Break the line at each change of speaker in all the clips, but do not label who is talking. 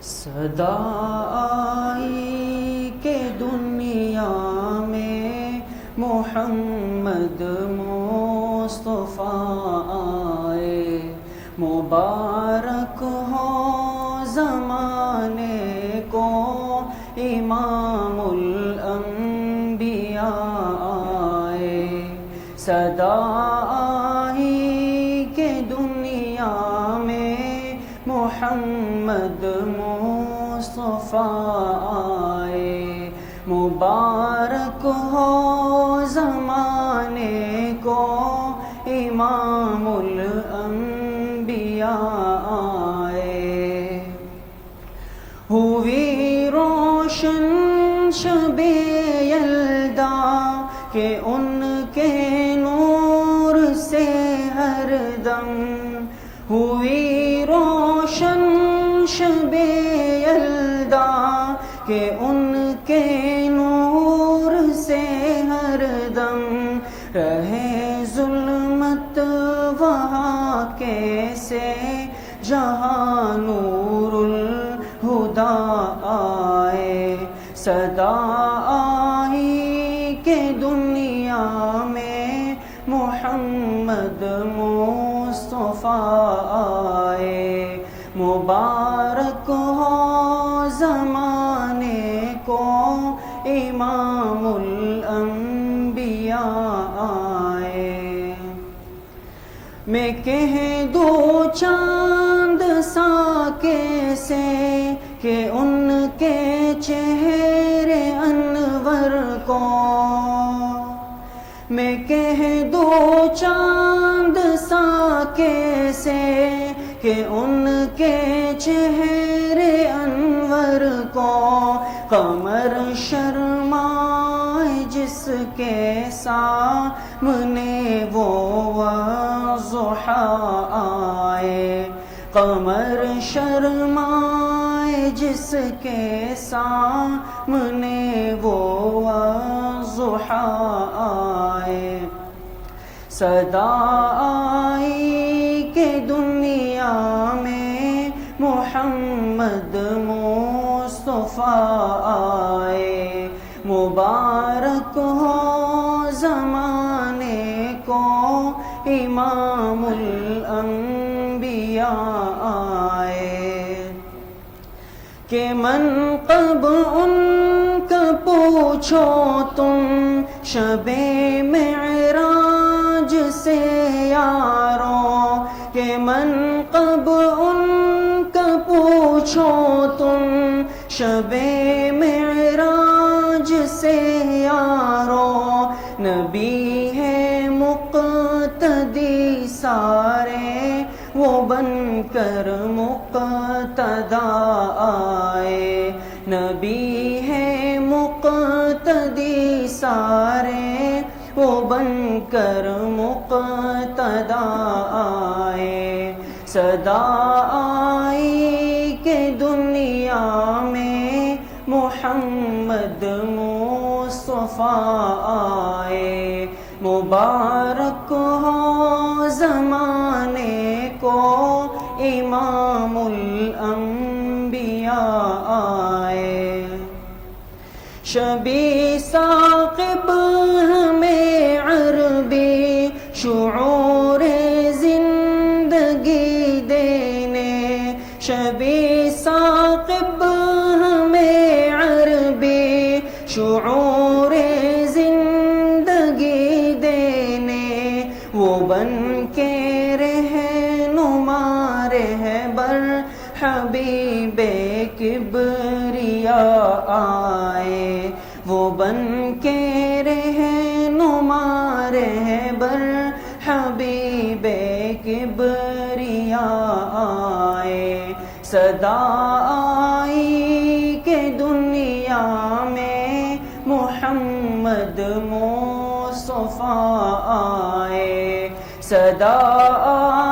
صدا آئی کہ دنیا میں محمد مصطفیٰ آئے، مبارک ہو زمانے کو امام الانبیاء آئے۔ صدا آئی کہ دنیا میں محمد مصطفیٰ آئے، مبارک ہو زمانے کو امام الانبیاء آئے۔ ہوئی روشن شب یلدا کہ ان کے نور سے ہر دم، ہوئی روشن شب یلدا کہ ان کے نور سے ہر دم، رہے ظلمت وہاں کیسے جہاں نور الہدا آئے۔ صدا آئی کہ دنیا میں محمد مصطفیٰ آئے، مبارک ہو زمانے کو امام الانبیاء آئے۔ میں کہہ دوں چاند سا کیسے کہ ان کے چہرے انور کو، میں کہہ دوں چاند سا کیسے کہ ان کے چہرے انور کو، قمر شرمائے جس کے سامنے وہ والضحیٰ آئے، قمر شرمائے جس کے سامنے وہ والضحیٰ آئے۔ صدا آئی کہ دنیا میں محمد مصطفیٰ آئے، مبارک ہو زمانے کو امام الانبیاء آئے۔ کہ منقب ان کا پوچھو تم شب معراج سے یارو، کہ منقب ان کا پوچھو تم شب معراج سے یارو، نبی ہے مقتدی سارے وہ بن کر مقتدا آئے، نبی ہے مقتدی سارے وہ بن کر مقتدا آئے۔ صدا آئی کہ دنیا میں محمد مصطفیٰ آئے، مبارک ہو زمانے کو امام الانبیاء آئے۔ شبی ثاقب ہمیں عربی شعور زندگی دینے، شبی ثاقب ہمیں عربی شعور زندگی دینے، وہ بن کے رہنما رہبر حبیب کبریاء آئے، وہ بن کے رہنما رہبر حبیب کبریاء آئے۔ صدا آئی کہ دنیا میں محمد مصطفیٰ آئے، صدا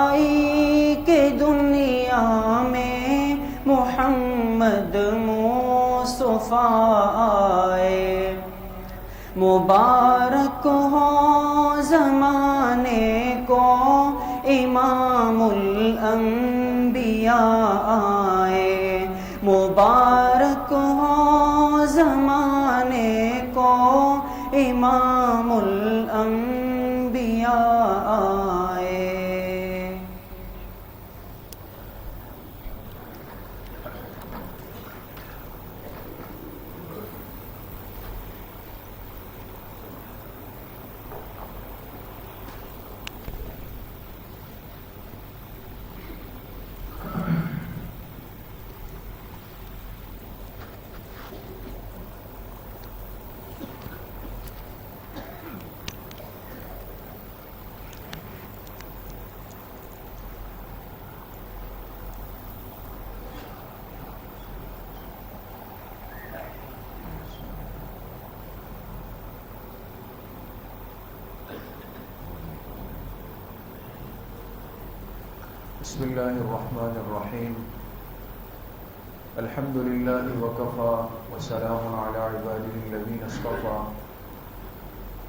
آئی کہ دنیا میں محمد مصطفیٰ آئے، مبارک ہو زمانے کو امام الانبیاء آئے، دنیا آئے.
بسم الله الرحمن الرحيم. الحمد لله وكفى وسلام على عباده الذين اصطفى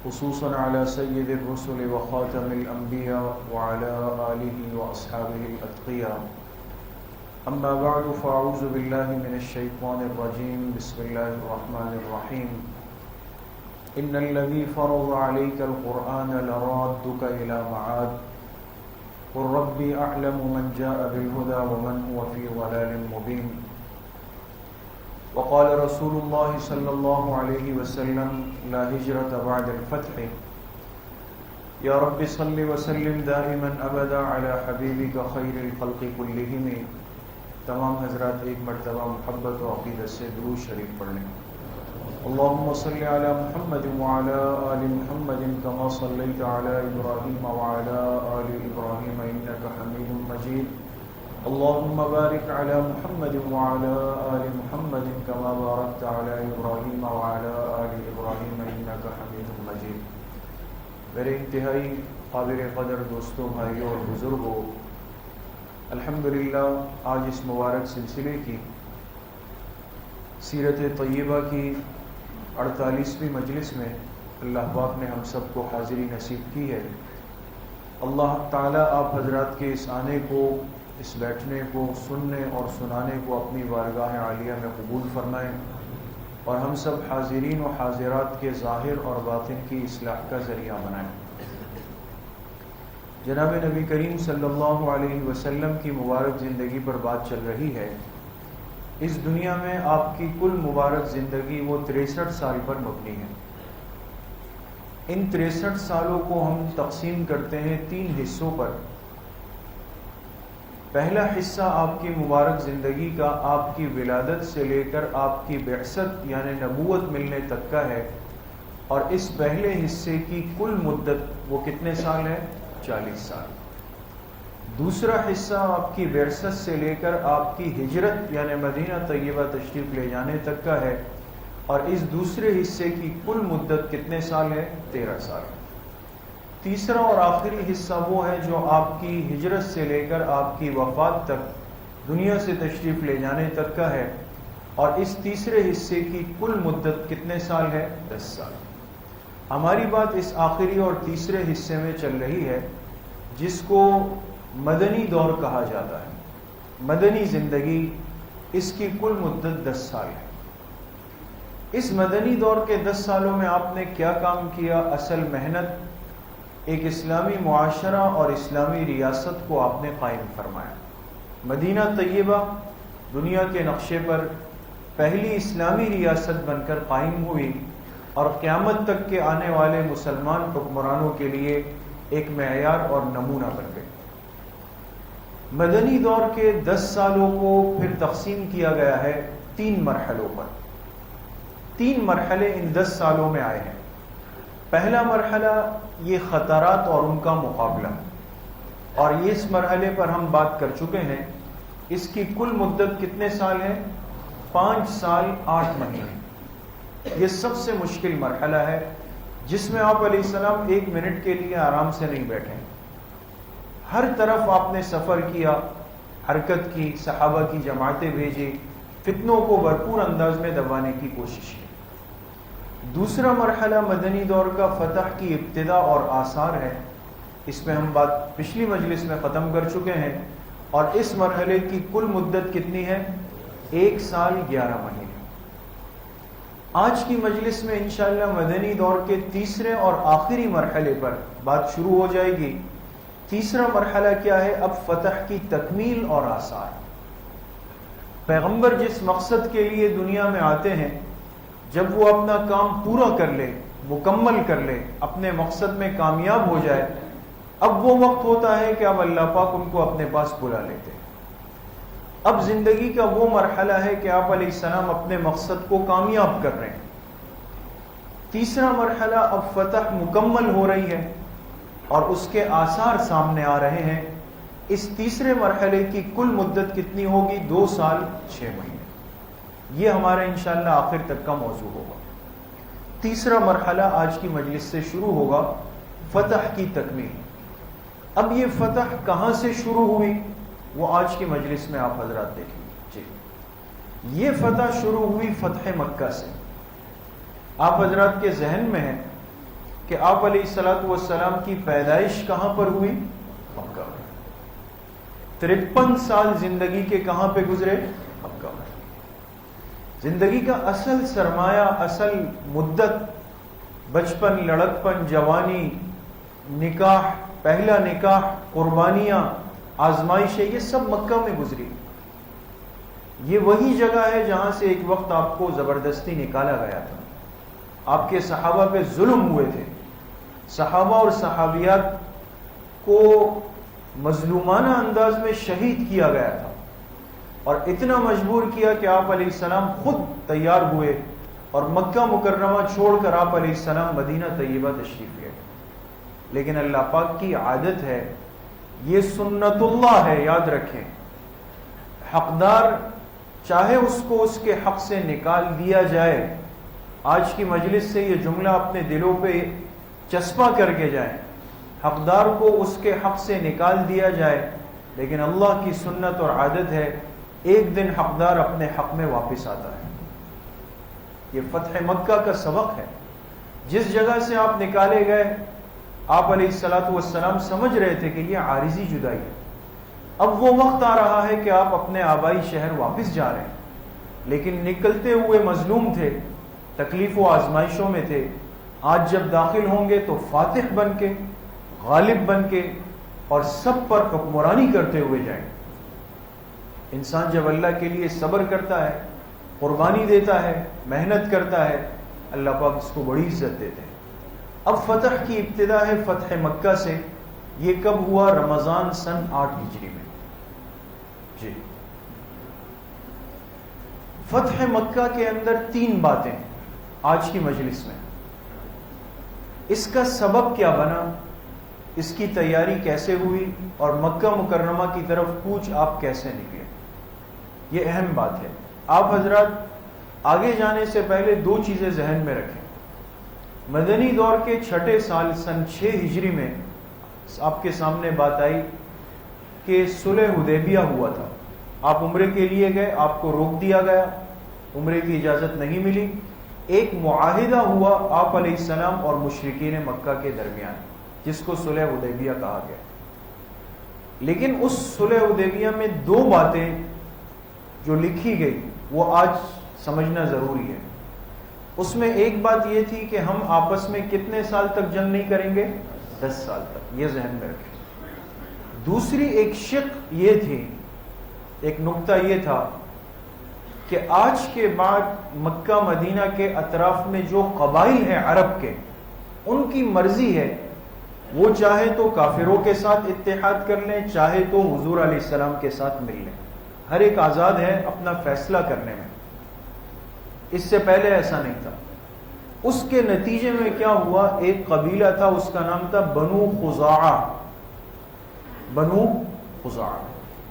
خصوصا على سيد الرسل وخاتم الأنبياء وعلى آله وأصحابه الأتقياء. أما بعد فأعوذ بالله من الشيطان الرجيم. بسم الله الرحمن الرحيم. إن الذي فرض عليك القرآن لرادك إلى معاد قل ربي أعلم من جاء بالهدى ومن هو في ضلال مبين. وقال رسول الله صلى الله عليه وسلم لا هجرة بعد الفتح. يا رب صل وسلم دائما أبدا على حبيبك خير الخلق كلهم. تمام حضرات ایک مرتبہ محبت و عقیدت سے درود شریف پڑھ لیں. اللهم صل على محمد وعلى آل محمد كما صليت على إبراهيم وعلى آل إبراهيم إنك حميد مجيد. اللهم بارك على محمد وعلى آل محمد كما باركت على إبراهيم وعلى آل إبراهيم إنك حميد مجيد. میرے انتہائی قابل قدر دوستوں، بھائیوں اور بزرگوں، الحمدللہ آج اس مبارک سلسلے کی سیرت طیبہ کی 48ویں مجلس میں اللہ پاک نے ہم سب کو حاضری نصیب کی ہے. اللہ تعالیٰ آپ حضرات کے اس آنے کو، اس بیٹھنے کو، سننے اور سنانے کو اپنی بارگاہ عالیہ میں قبول فرمائیں اور ہم سب حاضرین و حاضرات کے ظاہر اور باطن کی اصلاح کا ذریعہ بنائیں. جناب نبی کریم صلی اللہ علیہ وسلم کی مبارک زندگی پر بات چل رہی ہے. اس دنیا میں آپ کی کل مبارک زندگی وہ 63 سال پر مبنی ہے. ان 63 سالوں کو ہم تقسیم کرتے ہیں 3 حصوں پر. پہلا حصہ آپ کی مبارک زندگی کا آپ کی ولادت سے لے کر آپ کی بعثت یعنی نبوت ملنے تک کا ہے، اور اس پہلے حصے کی کل مدت وہ کتنے سال ہے؟ 40 سال. دوسرا حصہ آپ کی بعثت سے لے کر آپ کی ہجرت یعنی مدینہ طیبہ تشریف لے جانے تک کا ہے، اور اس دوسرے حصے کی کل مدت کتنے سال ہے؟ 13 سال. تیسرا اور آخری حصہ وہ ہے جو آپ کی ہجرت سے لے کر آپ کی وفات تک دنیا سے تشریف لے جانے تک کا ہے، اور اس تیسرے حصے کی کل مدت کتنے سال ہے؟ 10 سال. ہماری بات اس آخری اور تیسرے حصے میں چل رہی ہے جس کو مدنی دور کہا جاتا ہے. مدنی زندگی، اس کی کل مدت 10 سال ہے. اس مدنی دور کے 10 سالوں میں آپ نے کیا کام کیا؟ اصل محنت، ایک اسلامی معاشرہ اور اسلامی ریاست کو آپ نے قائم فرمایا. مدینہ طیبہ دنیا کے نقشے پر پہلی اسلامی ریاست بن کر قائم ہوئی اور قیامت تک کے آنے والے مسلمان حکمرانوں کے لیے ایک معیار اور نمونہ بن گئی. مدنی دور کے 10 سالوں کو پھر تقسیم کیا گیا ہے 3 مرحلوں پر. 3 مرحلے ان 10 سالوں میں آئے ہیں. پہلا مرحلہ یہ خطرات اور ان کا مقابلہ، اور یہ اس مرحلے پر ہم بات کر چکے ہیں. اس کی کل مدت کتنے سال ہے؟ 5 سال 8 مہینے. یہ سب سے مشکل مرحلہ ہے جس میں آپ علیہ السلام 1 منٹ کے لیے آرام سے نہیں بیٹھے. ہر طرف آپ نے سفر کیا، حرکت کی، صحابہ کی جماعتیں بھیجی، فتنوں کو بھرپور انداز میں دبانے کی کوشش کی. دوسرا مرحلہ مدنی دور کا فتح کی ابتدا اور آثار ہے. اس میں ہم بات پچھلی مجلس میں ختم کر چکے ہیں، اور اس مرحلے کی کل مدت کتنی ہے؟ 1 سال 11 مہینے. آج کی مجلس میں انشاءاللہ مدنی دور کے تیسرے اور آخری مرحلے پر بات شروع ہو جائے گی. تیسرا مرحلہ کیا ہے؟ اب فتح کی تکمیل اور آثار. پیغمبر جس مقصد کے لیے دنیا میں آتے ہیں، جب وہ اپنا کام پورا کر لے، مکمل کر لے، اپنے مقصد میں کامیاب ہو جائے، اب وہ وقت ہوتا ہے کہ اب اللہ پاک ان کو اپنے پاس بلا لیتے ہیں. اب زندگی کا وہ مرحلہ ہے کہ آپ علیہ السلام اپنے مقصد کو کامیاب کر رہے ہیں. تیسرا مرحلہ اب فتح مکمل ہو رہی ہے اور اس کے آثار سامنے آ رہے ہیں. اس تیسرے مرحلے کی کل مدت کتنی ہوگی؟ 2 سال 6 مہینے. یہ ہمارا انشاءاللہ آخر تک کا موضوع ہوگا. تیسرا مرحلہ آج کی مجلس سے شروع ہوگا، فتح کی تکمیل. اب یہ فتح کہاں سے شروع ہوئی وہ آج کی مجلس میں آپ حضرات دیکھیں. جی، یہ فتح شروع ہوئی فتح مکہ سے. آپ حضرات کے ذہن میں ہے کہ آپ علیہ الصلوۃ والسلام کی پیدائش کہاں پر ہوئی؟ مکہ میں. 53 سال زندگی کے کہاں پہ گزرے؟ مکہ میں. زندگی کا اصل سرمایہ، اصل مدت، بچپن، لڑکپن، جوانی، نکاح، پہلا نکاح، قربانیاں، آزمائشیں، یہ سب مکہ میں گزری. یہ وہی جگہ ہے جہاں سے ایک وقت آپ کو زبردستی نکالا گیا تھا. آپ کے صحابہ پہ ظلم ہوئے تھے. صحابہ اور صحابیات کو مظلومانہ انداز میں شہید کیا گیا تھا اور اتنا مجبور کیا کہ آپ علیہ السلام خود تیار ہوئے اور مکہ مکرمہ چھوڑ کر آپ علیہ السلام مدینہ طیبہ تشریف لے. لیکن اللہ پاک کی عادت ہے، یہ سنت اللہ ہے، یاد رکھیں. حقدار چاہے اس کو اس کے حق سے نکال دیا جائے. آج کی مجلس سے یہ جملہ اپنے دلوں پہ چسپاں کر کے جائیں. حقدار کو اس کے حق سے نکال دیا جائے، لیکن اللہ کی سنت اور عادت ہے ایک دن حقدار اپنے حق میں واپس آتا ہے. یہ فتح مکہ کا سبق ہے. جس جگہ سے آپ نکالے گئے، آپ علیہ الصلوۃ والسلام سمجھ رہے تھے کہ یہ عارضی جدائی ہے. اب وہ وقت آ رہا ہے کہ آپ اپنے آبائی شہر واپس جا رہے ہیں، لیکن نکلتے ہوئے مظلوم تھے، تکلیف و آزمائشوں میں تھے. آج جب داخل ہوں گے تو فاتح بن کے، غالب بن کے اور سب پر حکمرانی کرتے ہوئے جائیں. انسان جب اللہ کے لیے صبر کرتا ہے، قربانی دیتا ہے، محنت کرتا ہے، اللہ پاک اس کو بڑی عزت دیتے ہیں. اب فتح کی ابتدا ہے فتح مکہ سے. یہ کب ہوا؟ رمضان سن 8 ہجری میں. جی، فتح مکہ کے اندر 3 باتیں آج کی مجلس میں. اس کا سبب کیا بنا، اس کی تیاری کیسے ہوئی اور مکہ مکرمہ کی طرف کوچ آپ کیسے نکلے، یہ اہم بات ہے. آپ حضرات آگے جانے سے پہلے 2 چیزیں ذہن میں رکھیں. مدنی دور کے 6 سال سن 6 ہجری میں آپ کے سامنے بات آئی کہ صلح حدیبیہ ہوا تھا. آپ عمرے کے لیے گئے، آپ کو روک دیا گیا، عمرے کی اجازت نہیں ملی. ایک معاہدہ ہوا آپ علیہ السلام اور مشرکین مکہ کے درمیان، جس کو صلح حدیبیہ کہا گیا. لیکن اس صلح حدیبیہ میں 2 باتیں جو لکھی گئی وہ آج سمجھنا ضروری ہے. اس میں ایک بات یہ تھی کہ ہم آپس میں کتنے سال تک جنگ نہیں کریں گے؟ 10 سال تک. یہ ذہن میں رکھیں. دوسری ایک شق یہ تھی، ایک نقطہ یہ تھا کہ آج کے بعد مکہ مدینہ کے اطراف میں جو قبائل ہیں عرب کے، ان کی مرضی ہے، وہ چاہے تو کافروں کے ساتھ اتحاد کر لیں، چاہے تو حضور علیہ السلام کے ساتھ مل لیں. ہر ایک آزاد ہے اپنا فیصلہ کرنے میں. اس سے پہلے ایسا نہیں تھا. اس کے نتیجے میں کیا ہوا؟ ایک قبیلہ تھا، اس کا نام تھا بنو خزاعہ. بنو خزاعہ،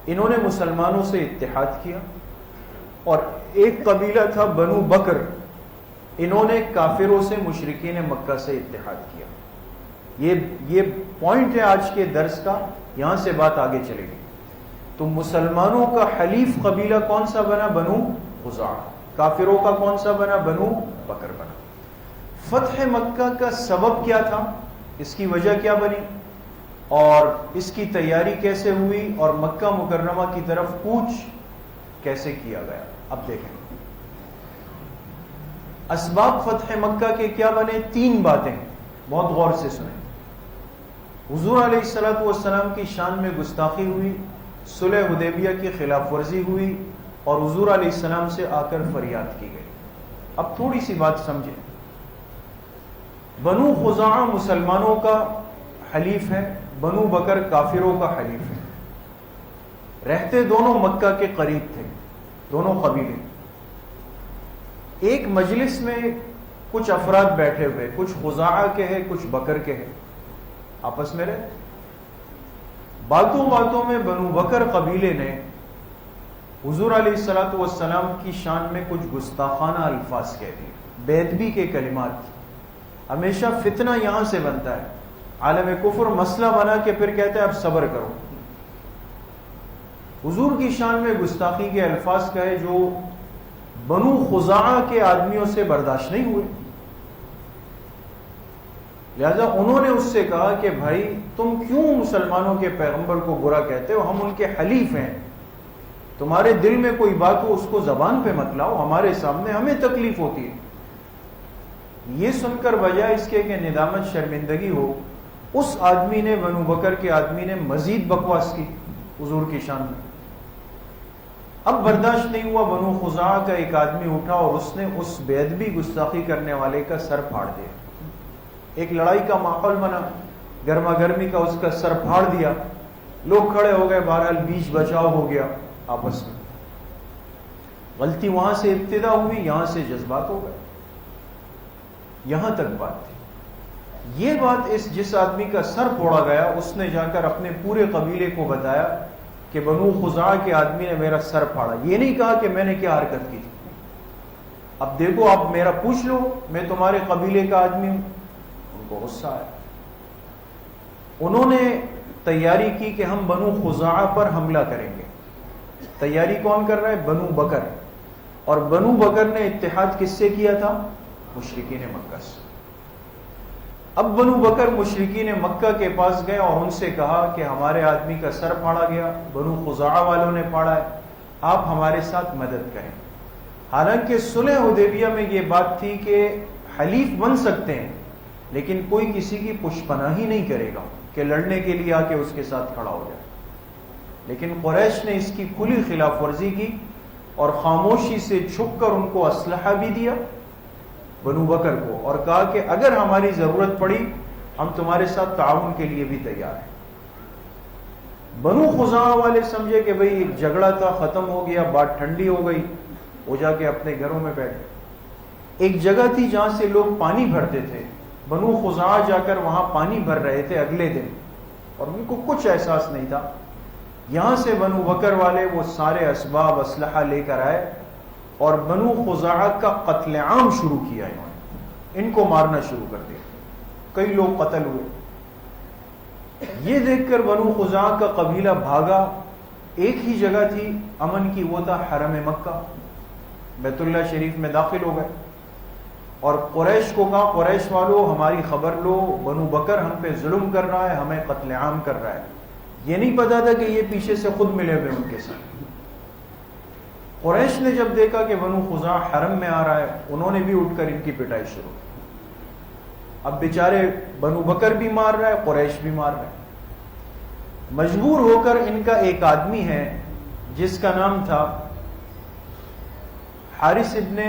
انہوں نے مسلمانوں سے اتحاد کیا. اور ایک قبیلہ تھا بنو بکر، انہوں نے کافروں سے، مشرکین مکہ سے اتحاد کیا. یہ پوائنٹ ہے آج کے درس کا، یہاں سے بات آگے چلے گی. تو مسلمانوں کا حلیف قبیلہ کون سا بنا؟ بنو خزاعہ. کافروں کا کون سا بنا؟ بنو بکر بنا. فتح مکہ کا سبب کیا تھا، اس کی وجہ کیا بنی اور اس کی تیاری کیسے ہوئی اور مکہ مکرمہ کی طرف کوچ کیسے کیا گیا؟ اب دیکھیں. اسباب فتح مکہ کے کیا بنے؟ 3 باتیں، بہت غور سے سنیں۔ حضور علیہ الصلوۃ والسلام کی شان میں گستاخی ہوئی، صلح حدیبیہ کی خلاف ورزی ہوئی، اور حضور علیہ السلام سے آ کر فریاد کی گئی۔ اب تھوڑی سی بات سمجھیں۔ بنو خزاعہ مسلمانوں کا حلیف ہے، بنو بکر کافروں کا حلیف ہے، رہتے دونوں مکہ کے قریب تھے، دونوں قبیلے۔ ایک مجلس میں کچھ افراد بیٹھے ہوئے، کچھ خزاعہ کے ہیں، کچھ بکر کے ہیں، آپس میں رہے۔ باتوں باتوں میں بنو بکر قبیلے نے حضور علیہ الصلوۃ والسلام کی شان میں کچھ گستاخانہ الفاظ کہہ دیے، بے ادبی کے کلمات۔ ہمیشہ فتنہ یہاں سے بنتا ہے، عالم کفر مسئلہ بنا کے پھر کہتا ہے اب صبر کرو۔ حضور کی شان میں گستاخی کے الفاظ کہے جو بنو خزاعہ کے آدمیوں سے برداشت نہیں ہوئے، لہذا انہوں نے اس سے کہا کہ بھائی تم کیوں مسلمانوں کے پیغمبر کو برا کہتے ہو؟ ہم ان کے حلیف ہیں، تمہارے دل میں کوئی بات ہو اس کو زبان پہ مت لاؤ، ہمارے سامنے ہمیں تکلیف ہوتی ہے۔ یہ سن کر بجائے اس کے کہ ندامت شرمندگی ہو، اس آدمی نے، بنو بکر کے آدمی نے مزید بکواس کی حضور کی شان میں۔ اب برداشت نہیں ہوا، بنو خزاعہ کا ایک آدمی اٹھا اور اس نے اس بے ادبی گستاخی کرنے والے کا سر پھاڑ دیا۔ ایک لڑائی کا ماحول بنا، گرما گرمی کا، اس کا سر پھاڑ دیا، لوگ کھڑے ہو گئے، بہرحال بیچ بچاؤ ہو گیا آپس میں۔ غلطی وہاں سے ابتدا ہوئی، یہاں سے جذبات ہو گئے، یہاں تک بات تھی۔ یہ بات جس آدمی کا سر پھوڑا گیا اس نے جا کر اپنے پورے قبیلے کو بتایا کہ بنو خزاعہ کے آدمی نے میرا سر پھاڑا۔ یہ نہیں کہا کہ میں نے کیا حرکت کی تھی، اب دیکھو آپ میرا پوچھ لو، میں تمہارے قبیلے کا آدمی ہوں۔ ان کو غصہ آیا، انہوں نے تیاری کی کہ ہم بنو خزاعہ پر حملہ کریں گے۔ تیاری کون کر رہا ہے؟ بنو بکر، اور بنو بکر نے اتحاد کس سے کیا تھا؟ مشرکین مکہ سے۔ اب بنو بکر مشرکین مکہ کے پاس گئے اور ان سے کہا کہ ہمارے آدمی کا سر پھاڑا گیا، بنو خزاعہ والوں نے پھاڑا ہے، آپ ہمارے ساتھ مدد کریں۔ حالانکہ صلح حدیبیہ میں یہ بات تھی کہ حلیف بن سکتے ہیں لیکن کوئی کسی کی پشپناہی نہیں کرے گا کہ لڑنے کے لیے آ کے اس کے ساتھ کھڑا ہو جائے، لیکن قریش نے اس کی کھلی خلاف ورزی کی اور خاموشی سے چھپ کر ان کو اسلحہ بھی دیا بنو بکر کو، اور کہا کہ اگر ہماری ضرورت پڑی ہم تمہارے ساتھ تعاون کے لیے بھی تیار ہیں۔ بنو خزاعہ والے سمجھے کہ بھئی ایک جھگڑا تھا، ختم ہو گیا، بات ٹھنڈی ہو گئی، وہ جا کے اپنے گھروں میں بیٹھے۔ ایک جگہ تھی جہاں سے لوگ پانی بھرتے تھے، بنو خزاعہ جا کر وہاں پانی بھر رہے تھے اگلے دن، اور ان کو کچھ احساس نہیں تھا۔ یہاں سے بنو بکر والے وہ سارے اسباب اسلحہ لے کر آئے اور بنو خزاعہ کا قتل عام شروع کیا، انہوں نے ان کو مارنا شروع کر دیا، کئی لوگ قتل ہوئے۔ یہ دیکھ کر بنو خزاعہ کا قبیلہ بھاگا، ایک ہی جگہ تھی امن کی، وہ تھا حرم مکہ، بیت اللہ شریف میں داخل ہو گئے اور قریش کو کہا قریش والو ہماری خبر لو، بنو بکر ہم پہ ظلم کر رہا ہے، ہمیں قتل عام کر رہا ہے۔ یہ نہیں پتا تھا کہ یہ پیچھے سے خود ملے ہوئے ان کے ساتھ۔ قریش نے جب دیکھا کہ بنو خزاعہ حرم میں آ رہا ہے، انہوں نے بھی اٹھ کر ان کی پٹائی شروع کی۔ اب بیچارے بنو بکر بھی مار رہا ہے، قریش بھی مار رہا ہے۔ مجبور ہو کر ان کا ایک آدمی ہے جس کا نام تھا حارث ابن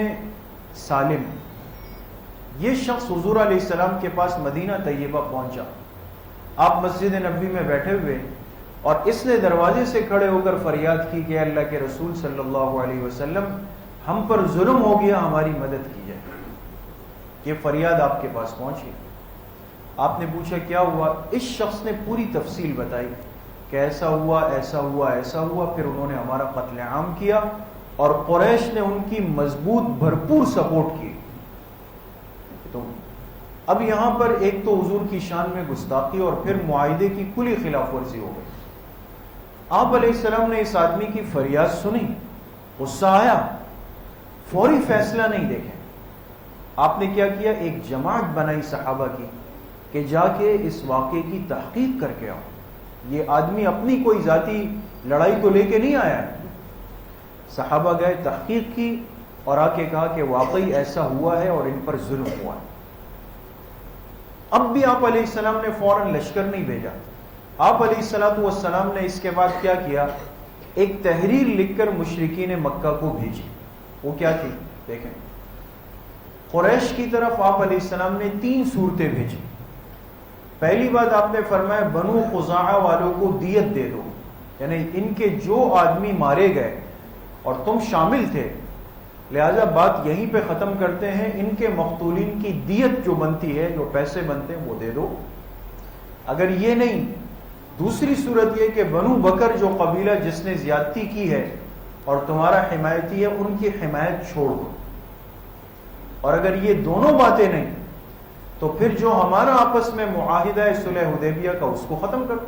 سالم، یہ شخص حضور علیہ السلام کے پاس مدینہ طیبہ پہنچا۔ آپ مسجد نبوی میں بیٹھے ہوئے اور اس نے دروازے سے کھڑے ہو کر فریاد کی کہ اللہ کے رسول صلی اللہ علیہ وسلم ہم پر ظلم ہو گیا، ہماری مدد کی جائے۔ یہ فریاد آپ کے پاس پہنچی۔ آپ نے پوچھا کیا ہوا؟ اس شخص نے پوری تفصیل بتائی کہ ایسا ہوا، ایسا ہوا، ایسا ہوا، پھر انہوں نے ہمارا قتل عام کیا اور قریش نے ان کی مضبوط بھرپور سپورٹ کی۔ تو اب یہاں پر ایک تو حضور کی شان میں گستاخی اور پھر معاہدے کی کھلی خلاف ورزی ہو گئی۔ آپ علیہ السلام نے اس آدمی کی فریاد سنی، غصہ آیا، فوری فیصلہ نہیں دیکھیں۔ آپ نے کیا کیا؟ ایک جماعت بنائی صحابہ کی کہ جا کے اس واقعے کی تحقیق کر کے آؤ۔ یہ آدمی اپنی کوئی ذاتی لڑائی کو لے کے نہیں آیا ہے۔ صحابہ گئے، تحقیق کی اور آ کے کہا کہ واقعی ایسا ہوا ہے اور ان پر ظلم ہوا ہے۔ اب بھی آپ علیہ السلام نے فوراً لشکر نہیں بھیجا۔ آپ علیہ السلام نے اس کے بعد کیا کیا؟ ایک تحریر لکھ کر مشرکین مکہ کو بھیجی۔ وہ کیا تھی؟ دیکھیں، قریش کی طرف آپ علیہ السلام نے 3 صورتیں بھیجی۔ پہلی بات آپ نے فرمایا بنو خزاعہ والوں کو دیت دے دو، یعنی ان کے جو آدمی مارے گئے اور تم شامل تھے، لہذا بات یہیں پہ ختم کرتے ہیں، ان کے مقتولین کی دیت جو بنتی ہے، جو پیسے بنتے ہیں، وہ دے دو۔ اگر یہ نہیں، دوسری صورت یہ کہ بنو بکر جو قبیلہ جس نے زیادتی کی ہے اور تمہارا حمایتی ہے، ان کی حمایت چھوڑ دو۔ اور اگر یہ دونوں باتیں نہیں تو پھر جو ہمارا آپس میں معاہدہ ہے صلح حدیبیہ کا، اس کو ختم کر دو۔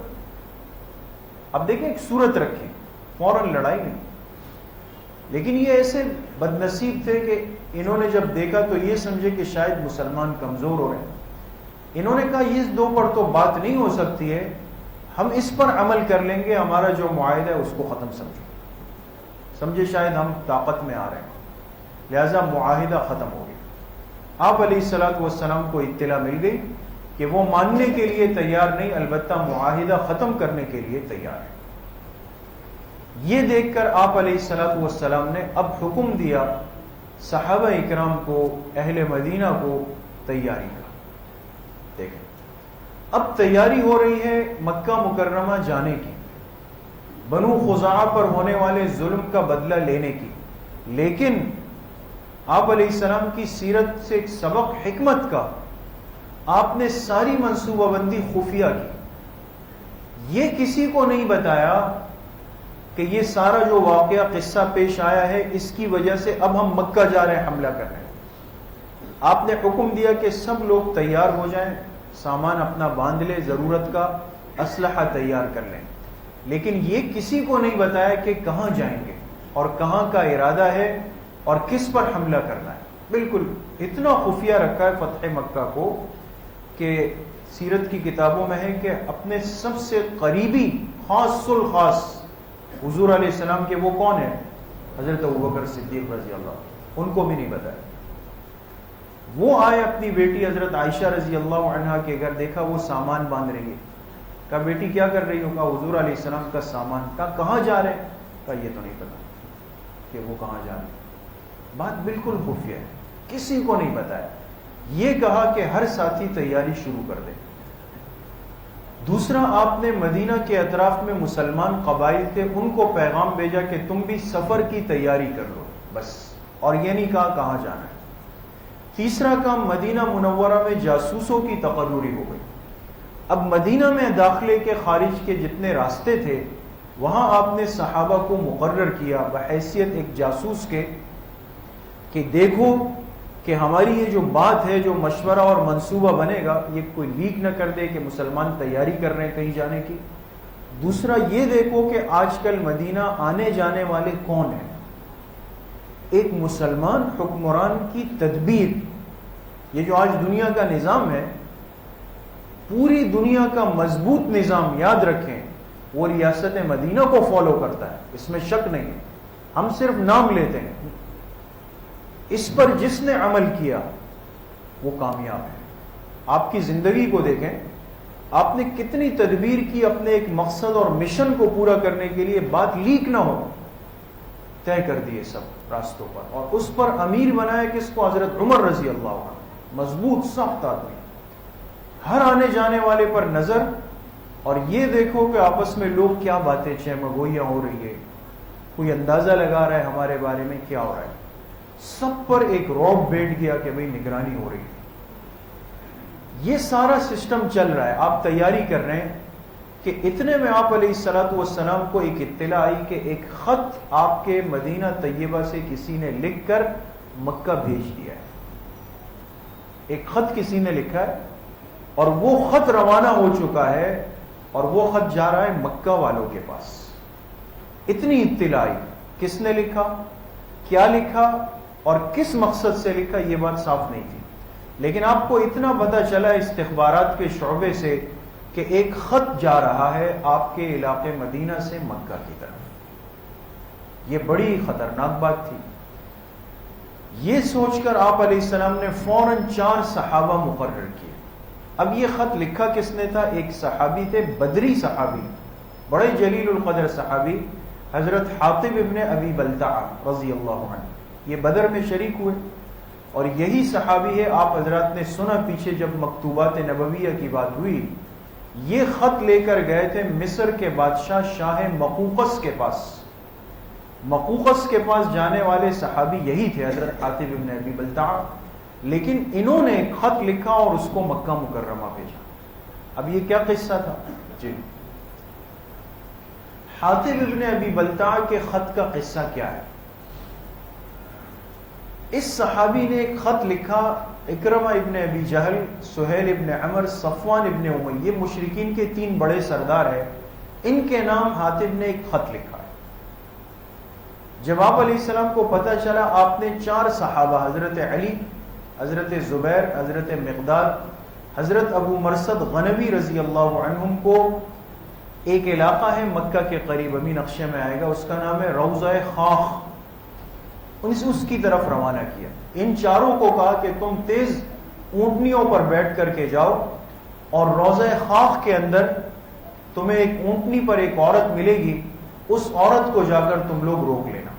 اب دیکھیں، ایک صورت رکھی، فوراً لڑائی نہیں۔ لیکن یہ ایسے بد نصیب تھے کہ انہوں نے جب دیکھا تو یہ سمجھے کہ شاید مسلمان کمزور ہو رہے ہیں۔ انہوں نے کہا اس 2 پر تو بات نہیں ہو سکتی ہے، ہم اس پر عمل کر لیں گے، ہمارا جو معاہدہ ہے اس کو ختم سمجھے شاید ہم طاقت میں آ رہے ہیں، لہذا معاہدہ ختم ہو گیا۔ آپ علیہ السلام کو اطلاع مل گئی کہ وہ ماننے کے لیے تیار نہیں، البتہ معاہدہ ختم کرنے کے لیے تیار ہے۔ یہ دیکھ کر آپ علیہ السلام نے اب حکم دیا صحابہ اکرام کو، اہل مدینہ کو، تیاری کا۔ دیکھیں، اب تیاری ہو رہی ہے مکہ مکرمہ جانے کی، بنو خزاعہ پر ہونے والے ظلم کا بدلہ لینے کی، لیکن آپ علیہ السلام کی سیرت سے ایک سبق حکمت کا، آپ نے ساری منصوبہ بندی خفیہ کی۔ یہ کسی کو نہیں بتایا کہ یہ سارا جو واقعہ قصہ پیش آیا ہے، اس کی وجہ سے اب ہم مکہ جا رہے ہیں حملہ کرنے۔ آپ نے حکم دیا کہ سب لوگ تیار ہو جائیں، سامان اپنا باندھ لیں، ضرورت کا اسلحہ تیار کر لیں، لیکن یہ کسی کو نہیں بتایا کہ کہاں جائیں گے اور کہاں کا ارادہ ہے اور کس پر حملہ کرنا ہے۔ بالکل اتنا خفیہ رکھا ہے فتح مکہ کو کہ سیرت کی کتابوں میں ہے کہ اپنے سب سے قریبی خاص الخاص حضور علیہ السلام کے، وہ کون ہیں؟ حضرت ابوبکر صدیق رضی اللہ، ان کو بھی نہیں بتایا۔ وہ آئے اپنی بیٹی حضرت عائشہ رضی اللہ عنہا کے گھر، دیکھا وہ سامان باندھ رہی ہے، کہا بیٹی کیا کر رہی ہو؟ کہا حضور علیہ السلام کا سامان۔ کہا کہاں جا رہے ہیں؟ کہا یہ تو نہیں پتا کہ وہ کہاں جا رہے ہیں۔ بات بالکل خفیہ ہے، کسی کو نہیں بتایا۔ یہ کہا کہ ہر ساتھی تیاری شروع کر دے۔ دوسرا، آپ نے مدینہ کے اطراف میں مسلمان قبائل تھے، ان کو پیغام بھیجا کہ تم بھی سفر کی تیاری کر لو، بس، اور یہ نہیں کہا کہاں جانا ہے۔ تیسرا کام، مدینہ منورہ میں جاسوسوں کی تقرری ہو گئی۔ اب مدینہ میں داخلے کے خارج کے جتنے راستے تھے، وہاں آپ نے صحابہ کو مقرر کیا بحیثیت ایک جاسوس کے کہ دیکھو کہ ہماری یہ جو بات ہے، جو مشورہ اور منصوبہ بنے گا، یہ کوئی لیک نہ کر دے کہ مسلمان تیاری کر رہے ہیں کہیں جانے کی۔ دوسرا یہ دیکھو کہ آج کل مدینہ آنے جانے والے کون ہیں۔ ایک مسلمان حکمران کی تدبیر، یہ جو آج دنیا کا نظام ہے، پوری دنیا کا مضبوط نظام، یاد رکھیں وہ ریاست مدینہ کو فالو کرتا ہے، اس میں شک نہیں ہے، ہم صرف نام لیتے ہیں۔ اس پر جس نے عمل کیا وہ کامیاب ہے۔ آپ کی زندگی کو دیکھیں، آپ نے کتنی تدبیر کی اپنے ایک مقصد اور مشن کو پورا کرنے کے لیے، بات لیک نہ ہو، طے کر دیے سب راستوں پر، اور اس پر امیر بنایا کس کو؟ حضرت عمر رضی اللہ عنہ، مضبوط سخت آدمی، ہر آنے جانے والے پر نظر، اور یہ دیکھو کہ آپس میں لوگ کیا باتیں چہمگوئیاں ہو رہی ہے، کوئی اندازہ لگا رہا ہے ہمارے بارے میں کیا ہو رہا ہے، سب پر ایک رعب بیٹھ گیا کہ بھئی نگرانی ہو رہی ہے۔ یہ سارا سسٹم چل رہا ہے، آپ تیاری کر رہے ہیں کہ اتنے میں آپ علیہ السلام کو ایک اطلاع آئی کہ ایک خط آپ کے مدینہ طیبہ سے کسی نے لکھ کر مکہ بھیج دیا ہے۔ ایک خط کسی نے لکھا ہے اور وہ خط روانہ ہو چکا ہے، اور وہ خط جا رہا ہے مکہ والوں کے پاس۔ اتنی اطلاع آئی، کس نے لکھا، کیا لکھا اور کس مقصد سے لکھا، یہ بات صاف نہیں تھی، لیکن آپ کو اتنا پتہ چلا استخبارات کے شعبے سے کہ ایک خط جا رہا ہے آپ کے علاقے مدینہ سے مکہ کی طرف۔ یہ بڑی خطرناک بات تھی۔ یہ سوچ کر آپ علیہ السلام نے فوراً 4 صحابہ مقرر کیے۔ اب یہ خط لکھا کس نے تھا؟ ایک صحابی تھے، بدری صحابی، بڑے جلیل القدر صحابی، حضرت حاطب ابن ابی بلتعہ رضی اللہ عنہ۔ یہ بدر میں شریک ہوئے، اور یہی صحابی ہے، آپ حضرات نے سنا پیچھے جب مکتوبات نبویہ کی بات ہوئی، یہ خط لے کر گئے تھے مصر کے بادشاہ شاہ مقوقس کے پاس۔ مقوقس کے پاس جانے والے صحابی یہی تھے، حضرت حاطب ابن ابی بلتعہ، لیکن انہوں نے ایک خط لکھا اور اس کو مکہ مکرمہ بھیجا۔ اب یہ کیا قصہ تھا؟ جی، حاطب ابن ابی بلتعہ کے خط کا قصہ کیا ہے؟ اس صحابی نے ایک خط لکھا، اکرمہ ابن ابی جہل، سہیل ابن عمر، صفوان ابن امیہ، یہ مشرکین کے 3 بڑے سردار ہیں، ان کے نام حاطب نے ایک خط لکھا ہے۔ جب آپ علیہ السلام کو پتہ چلا، آپ نے 4 صحابہ، حضرت علی، حضرت زبیر، حضرت مقداد، حضرت ابو مرصد غنوی رضی اللہ عنہم کو ایک علاقہ ہے مکہ کے قریب، ابھی نقشے میں آئے گا، اس کا نام ہے روضہ خاخ، اس کی طرف روانہ کیا۔ ان 4 کو کہا کہ تم تیز اونٹنیوں پر بیٹھ کر کے جاؤ، اور روضہ خاخ کے اندر تمہیں ایک اونٹنی پر ایک عورت ملے گی، اس عورت کو جا کر تم لوگ روک لینا۔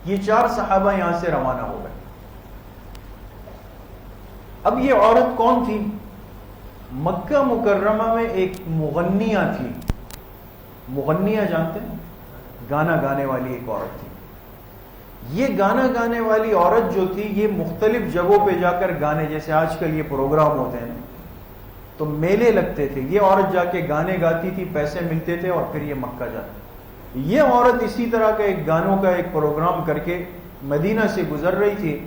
یہ 4 صحابہ یہاں سے روانہ ہو گئے۔ اب یہ عورت کون تھی؟ مکہ مکرمہ میں ایک مغنیہ تھی۔ مغنیہ جانتے ہیں؟ گانا گانے والی ایک عورت تھی۔ یہ گانا گانے والی عورت جو تھی، یہ مختلف جگہوں پہ جا کر گانے، جیسے آج کل یہ پروگرام ہوتے ہیں تو میلے لگتے تھے، یہ عورت جا کے گانے گاتی تھی، پیسے ملتے تھے، اور پھر یہ مکہ جاتی۔ یہ عورت اسی طرح کا ایک گانوں کا ایک پروگرام کر کے مدینہ سے گزر رہی تھی۔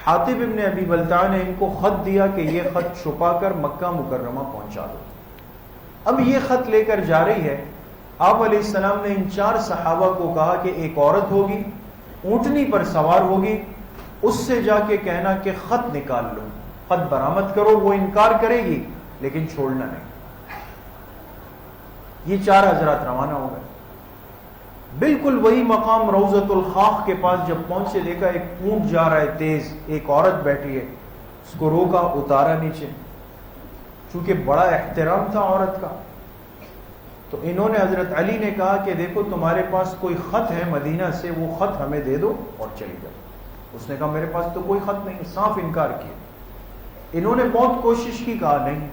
حاطب ابن ابی بلتعہ نے ان کو خط دیا کہ یہ خط چھپا کر مکہ مکرمہ پہنچا دو۔ اب یہ خط لے کر جا رہی ہے، آپ علیہ السلام نے ان 4 صحابہ کو کہا کہ ایک عورت ہوگی، اونٹنی پر سوار ہوگی، اس سے جا کے کہنا کہ خط نکال لو، خط برآمد کرو۔ وہ انکار کرے گی لیکن چھوڑنا نہیں۔ یہ 4 حضرات روانہ ہو گئے۔ بالکل وہی مقام روضۃ الخاخ کے پاس جب پہنچے، دیکھا ایک اونٹ جا رہا ہے تیز، ایک عورت بیٹھی ہے، اس کو روکا، اتارا نیچے، چونکہ بڑا احترام تھا عورت کا۔ تو انہوں نے، حضرت علی نے کہا کہ دیکھو تمہارے پاس کوئی خط ہے مدینہ سے، وہ خط ہمیں دے دو اور چلی جاؤ۔ اس نے کہا میرے پاس تو کوئی خط نہیں، صاف انکار کیا۔ انہوں نے بہت کوشش کی، کہا نہیں۔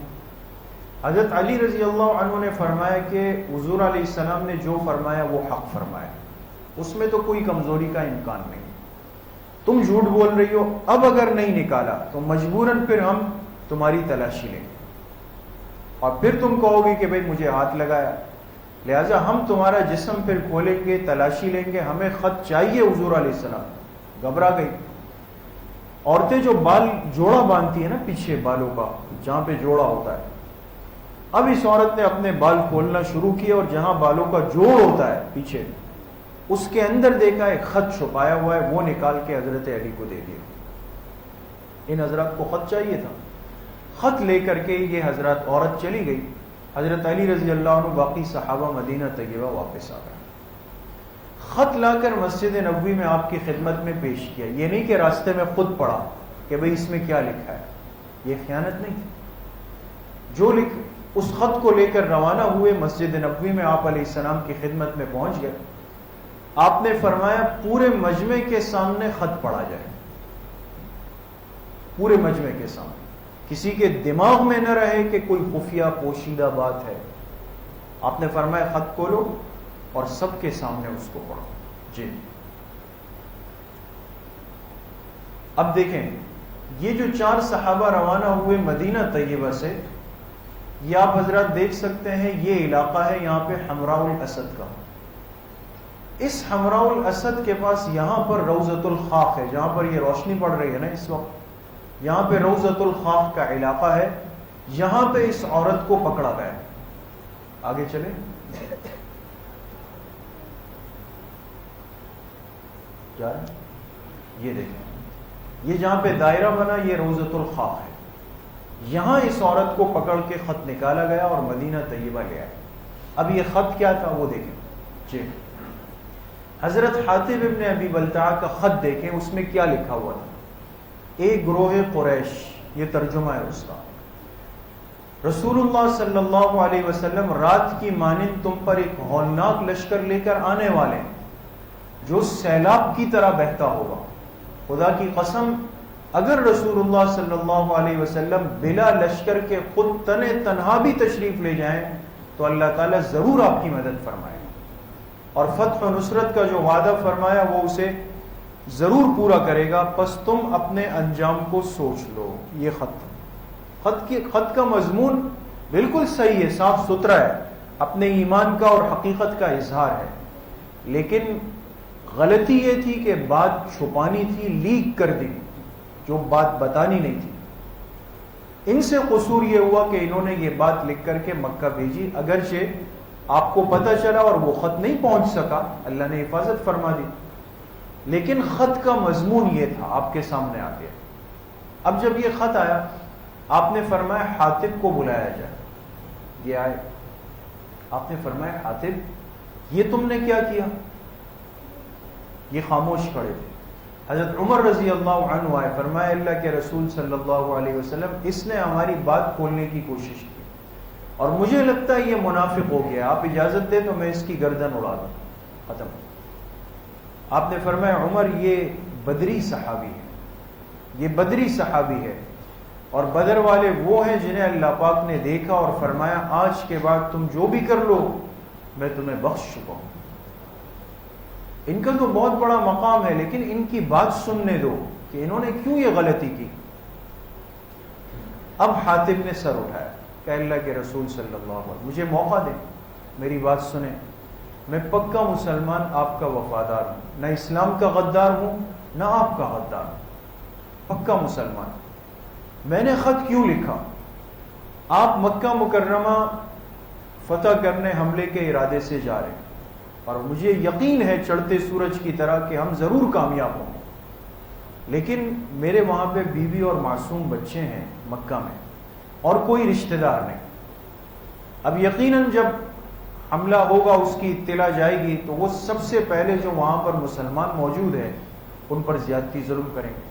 حضرت علی رضی اللہ عنہ نے فرمایا کہ حضور علیہ السلام نے جو فرمایا وہ حق فرمایا، اس میں تو کوئی کمزوری کا امکان نہیں، تم جھوٹ بول رہی ہو، اب اگر نہیں نکالا تو مجبوراً پھر ہم تمہاری تلاشی لیں گے، اور پھر تم کہو گی کہ بھئی مجھے ہاتھ لگایا، لہٰذا ہم تمہارا جسم پھر کھولیں گے، تلاشی لیں گے، ہمیں خط چاہیے حضور علیہ السلام۔ گھبرا گئی۔ عورتیں جو بال جوڑا باندھتی ہیں نا، پیچھے بالوں کا جہاں پہ جوڑا ہوتا ہے، اب اس عورت نے اپنے بال کھولنا شروع کیا، اور جہاں بالوں کا جوڑ ہوتا ہے پیچھے، اس کے اندر دیکھا ایک خط چھپایا ہوا ہے، وہ نکال کے حضرت علی کو دے دیا۔ ان حضرات کو خط چاہیے تھا۔ خط لے کر کے یہ حضرات، عورت چلی گئی، حضرت علی رضی اللہ عنہ باقی صحابہ مدینہ طیبہ واپس آ گئے۔ خط لا کر مسجد نبوی میں آپ کی خدمت میں پیش کیا۔ یہ نہیں کہ راستے میں خود پڑھا کہ بھئی اس میں کیا لکھا ہے، یہ خیانت نہیں تھی۔ جو اس خط کو لے کر روانہ ہوئے، مسجد نبوی میں آپ علیہ السلام کی خدمت میں پہنچ گئے۔ آپ نے فرمایا پورے مجمع کے سامنے خط پڑھا جائے، پورے مجمع کے سامنے، کسی کے دماغ میں نہ رہے کہ کوئی خفیہ پوشیدہ بات ہے۔ آپ نے فرمایا خط کھولو اور سب کے سامنے اس کو پڑھو۔ جی، اب دیکھیں، یہ جو 4 صحابہ روانہ ہوئے مدینہ طیبہ سے، یہ آپ حضرات دیکھ سکتے ہیں، یہ علاقہ ہے یہاں پہ حمراء الاسد کا۔ اس حمراء الاسد کے پاس یہاں پر روضۃ الخاخ ہے، جہاں پر یہ روشنی پڑ رہی ہے نا اس وقت، یہاں پہ روضۃ الخاخ کا علاقہ ہے، یہاں پہ اس عورت کو پکڑا گیا۔ آگے چلیں، یہ دیکھیں، یہ جہاں پہ دائرہ بنا یہ روضۃ الخاخ ہے، یہاں اس عورت کو پکڑ کے خط نکالا گیا اور مدینہ طیبہ لے آئے۔ اب یہ خط کیا تھا وہ دیکھیں۔ جی، حضرت حاتب ابن ابی بلتع کا خط دیکھیں، اس میں کیا لکھا ہوا تھا؟ ایک گروہ قریش، یہ ترجمہ ہے اس کا، رسول اللہ صلی اللہ علیہ وسلم رات کی مانند تم پر ایک ہولناک لشکر لے کر آنے والے ہیں جو سیلاب کی طرح بہتا ہوگا۔ خدا کی قسم اگر رسول اللہ صلی اللہ علیہ وسلم بلا لشکر کے خود تنہا بھی تشریف لے جائیں تو اللہ تعالیٰ ضرور آپ کی مدد فرمائے، اور فتح و نصرت کا جو وعدہ فرمایا وہ اسے ضرور پورا کرے گا، پس تم اپنے انجام کو سوچ لو۔ یہ خط کا مضمون بالکل صحیح ہے، صاف ستھرا ہے، اپنے ایمان کا اور حقیقت کا اظہار ہے، لیکن غلطی یہ تھی کہ بات چھپانی تھی، لیک کر دی، جو بات بتانی نہیں تھی۔ ان سے قصور یہ ہوا کہ انہوں نے یہ بات لکھ کر کے مکہ بھیجی، اگرچہ آپ کو پتہ چلا اور وہ خط نہیں پہنچ سکا، اللہ نے حفاظت فرما دی، لیکن خط کا مضمون یہ تھا، آپ کے سامنے آ گیا۔ اب جب یہ خط آیا، آپ نے فرمایا حاتب کو بلایا جائے، یہ آئے، آپ نے فرمایا حاتب یہ تم نے کیا کیا؟ یہ خاموش کھڑے تھے۔ حضرت عمر رضی اللہ عنہ آئے، فرمایا اللہ کے رسول صلی اللہ علیہ وسلم اس نے ہماری بات کھولنے کی کوشش کی اور مجھے لگتا ہے یہ منافق ہو گیا، آپ اجازت دیں تو میں اس کی گردن اڑا دوں۔ ختم۔ آپ نے فرمایا عمر یہ بدری صحابی ہے، یہ بدری صحابی ہے، اور بدر والے وہ ہیں جنہیں اللہ پاک نے دیکھا اور فرمایا آج کے بعد تم جو بھی کر لو میں تمہیں بخش چکا ہوں۔ ان کا تو بہت بڑا مقام ہے، لیکن ان کی بات سننے دو کہ انہوں نے کیوں یہ غلطی کی۔ اب حاتب نے سر اٹھایا کہ اللہ کے رسول صلی اللہ علیہ وسلم مجھے موقع دیں، میری بات سنیں، میں پکا مسلمان آپ کا وفادار ہوں، نہ اسلام کا غدار ہوں نہ آپ کا غدار ہوں، پکا مسلمان۔ میں نے خط کیوں لکھا؟ آپ مکہ مکرمہ فتح کرنے حملے کے ارادے سے جا رہے ہیں اور مجھے یقین ہے چڑھتے سورج کی طرح کہ ہم ضرور کامیاب ہوں گے، لیکن میرے وہاں پہ بیوی اور معصوم بچے ہیں مکہ میں اور کوئی رشتہ دار نہیں۔ اب یقیناً جب حملہ ہوگا اس کی اطلاع جائے گی تو وہ سب سے پہلے جو وہاں پر مسلمان موجود ہیں ان پر زیادتی ضرور کریں گے۔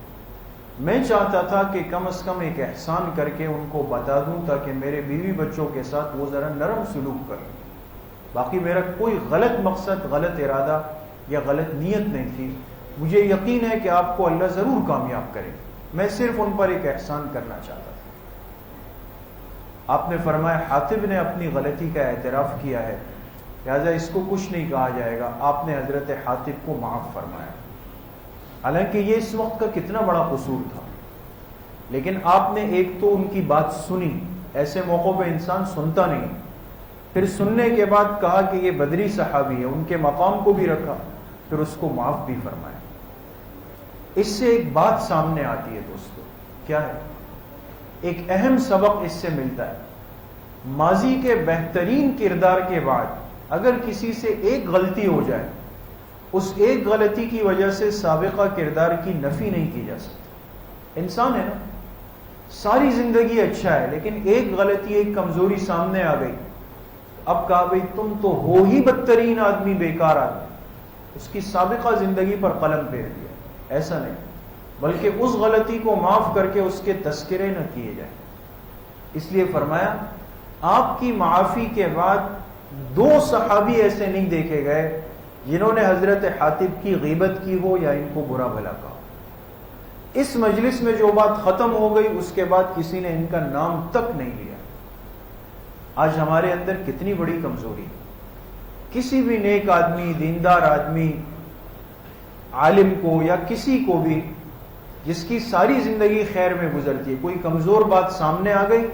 میں چاہتا تھا کہ کم از کم ایک احسان کر کے ان کو بتا دوں تاکہ میرے بیوی بچوں کے ساتھ وہ ذرا نرم سلوک کریں، باقی میرا کوئی غلط مقصد، غلط ارادہ یا غلط نیت نہیں تھی، مجھے یقین ہے کہ آپ کو اللہ ضرور کامیاب کرے، میں صرف ان پر ایک احسان کرنا چاہتا تھا۔ آپ نے فرمایا حاتب نے اپنی غلطی کا اعتراف کیا ہے، لہذا اس کو کچھ نہیں کہا جائے گا۔ آپ نے حضرت حاتب کو معاف فرمایا، حالانکہ یہ اس وقت کا کتنا بڑا قصور تھا، لیکن آپ نے ایک تو ان کی بات سنی، ایسے موقعوں پہ انسان سنتا نہیں، پھر سننے کے بعد کہا کہ یہ بدری صحابی ہے، ان کے مقام کو بھی رکھا، پھر اس کو معاف بھی فرمایا۔ اس سے ایک بات سامنے آتی ہے دوستو، کیا ہے؟ ایک اہم سبق اس سے ملتا ہے، ماضی کے بہترین کردار کے بعد اگر کسی سے ایک غلطی ہو جائے، اس ایک غلطی کی وجہ سے سابقہ کردار کی نفی نہیں کی جا سکتی۔ انسان ہے نا، ساری زندگی اچھا ہے، لیکن ایک غلطی، ایک کمزوری سامنے آ گئی، اب کہا بھئی تم تو ہو ہی بدترین آدمی، بیکار آدمی، اس کی سابقہ زندگی پر قلم پھیر دیا۔ ایسا نہیں، بلکہ اس غلطی کو معاف کر کے اس کے تذکرے نہ کیے جائیں۔ اس لیے فرمایا آپ کی معافی کے بعد دو صحابی ایسے نہیں دیکھے گئے جنہوں نے حضرت حاتب کی غیبت کی ہو یا ان کو برا بھلا کہا۔ اس مجلس میں جو بات ختم ہو گئی اس کے بعد کسی نے ان کا نام تک نہیں لیا۔ آج ہمارے اندر کتنی بڑی کمزوری ہے، کسی بھی نیک آدمی، دیندار آدمی، عالم کو یا کسی کو بھی جس کی ساری زندگی خیر میں گزرتی ہے، کوئی کمزور بات سامنے آ گئی،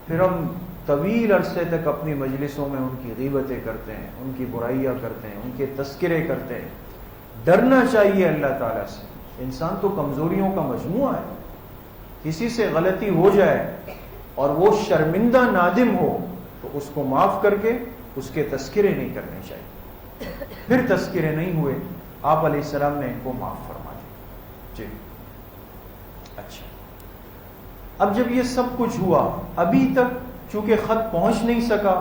پھر ہم طویل عرصے تک اپنی مجلسوں میں ان کی غیبتیں کرتے ہیں، ان کی برائیاں کرتے ہیں، ان کے تذکرے کرتے ہیں۔ ڈرنا چاہیے اللہ تعالیٰ سے، انسان تو کمزوریوں کا مجموعہ ہے، کسی سے غلطی ہو جائے اور وہ شرمندہ نادم ہو تو اس کو معاف کر کے اس کے تذکرے نہیں کرنے چاہیے۔ پھر تذکرے نہیں ہوئے، آپ علیہ السلام نے ان کو معاف فرما دیا۔ جی اچھا، اب جب یہ سب کچھ ہوا، ابھی تک چونکہ خط پہنچ نہیں سکا،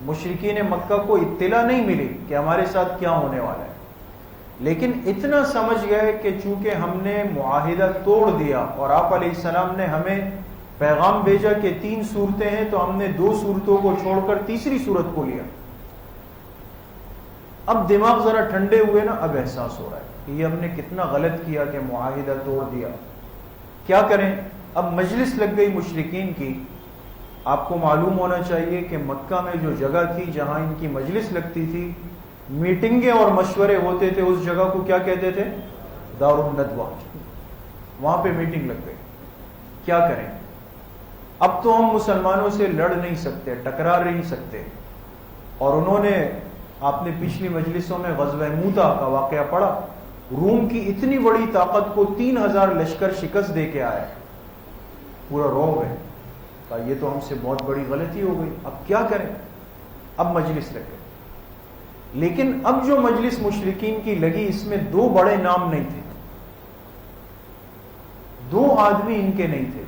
مشرکین مکہ کو اطلاع نہیں ملی کہ ہمارے ساتھ کیا ہونے والا ہے، لیکن اتنا سمجھ گئے کہ چونکہ ہم نے معاہدہ توڑ دیا اور آپ علیہ السلام نے ہمیں پیغام بھیجا کہ 3 صورتیں ہیں تو ہم نے 2 صورتوں کو چھوڑ کر تیسری صورت کو لیا. اب دماغ ذرا ٹھنڈے ہوئے نا، اب احساس ہو رہا ہے کہ یہ ہم نے کتنا غلط کیا کہ معاہدہ توڑ دیا. کیا کریں؟ اب مجلس لگ گئی مشرکین کی. آپ کو معلوم ہونا چاہیے کہ مکہ میں جو جگہ تھی جہاں ان کی مجلس لگتی تھی، میٹنگیں اور مشورے ہوتے تھے، اس جگہ کو کیا کہتے تھے؟ دار الندوہ. وہاں پہ میٹنگ لگ گئی. کیا کریں؟ اب تو ہم مسلمانوں سے لڑ نہیں سکتے، ٹکرا نہیں سکتے. اور انہوں نے، آپ نے پچھلی مجلسوں میں غزوہ موتا کا واقعہ پڑھا، روم کی اتنی بڑی طاقت کو 3000 لشکر شکست دے کے آیا. پورا روم ہے. کہا یہ تو ہم سے بہت بڑی غلطی ہو گئی، اب کیا کریں؟ اب مجلس لگ گئی. لیکن اب جو مجلس مشرکین کی لگی اس میں 2 بڑے نام نہیں تھے، 2 آدمی ان کے نہیں تھے.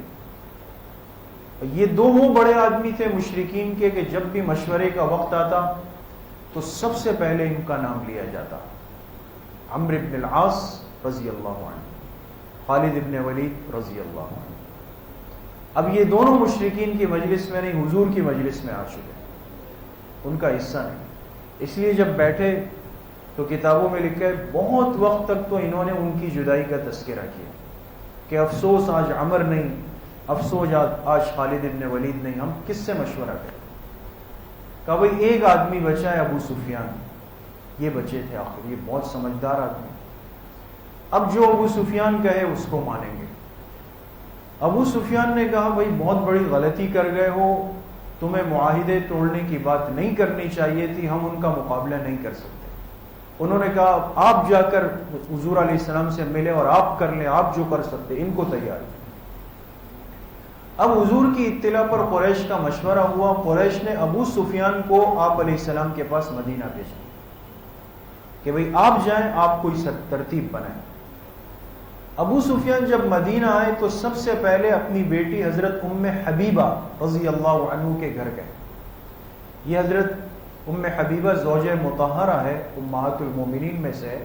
یہ 2 وہ بڑے آدمی تھے مشرکین کے کہ جب بھی مشورے کا وقت آتا تو سب سے پہلے ان کا نام لیا جاتا. عمرو بن العاص رضی اللہ عنہ، خالد بن ولید رضی اللہ عنہ. اب یہ دونوں مشرکین کی مجلس میں نہیں، حضور کی مجلس میں آ چکے، ان کا حصہ نہیں. اس لیے جب بیٹھے تو کتابوں میں لکھا ہے بہت وقت تک تو انہوں نے ان کی جدائی کا تذکرہ کیا کہ افسوس آج عمر نہیں، افسوس آج خالد ابن ولید نہیں، ہم کس سے مشورہ کریں؟ کہا بھئی ایک آدمی بچا ہے، ابو سفیان. یہ بچے تھے آخر، یہ بہت سمجھدار آدمی. اب جو ابو سفیان کہے اس کو مانیں گے. ابو سفیان نے کہا بھئی بہت بڑی غلطی کر گئے ہو، تمہیں معاہدے توڑنے کی بات نہیں کرنی چاہیے تھی، ہم ان کا مقابلہ نہیں کر سکتے. انہوں نے کہا آپ جا کر حضور علیہ السلام سے ملے اور آپ کر لیں، آپ جو کر سکتے. ان کو تیار. اب حضور کی اطلاع پر قریش کا مشورہ ہوا. قریش نے ابو سفیان کو آپ علیہ السلام کے پاس مدینہ بھیجا کہ بھئی آپ جائیں، آپ کوئی ترتیب بنائیں. ابو سفیان جب مدینہ آئے تو سب سے پہلے اپنی بیٹی حضرت ام حبیبہ رضی اللہ عنہ کے گھر گئے. یہ حضرت ام حبیبہ زوجہ مطہرہ ہے، امہات المومنین میں سے،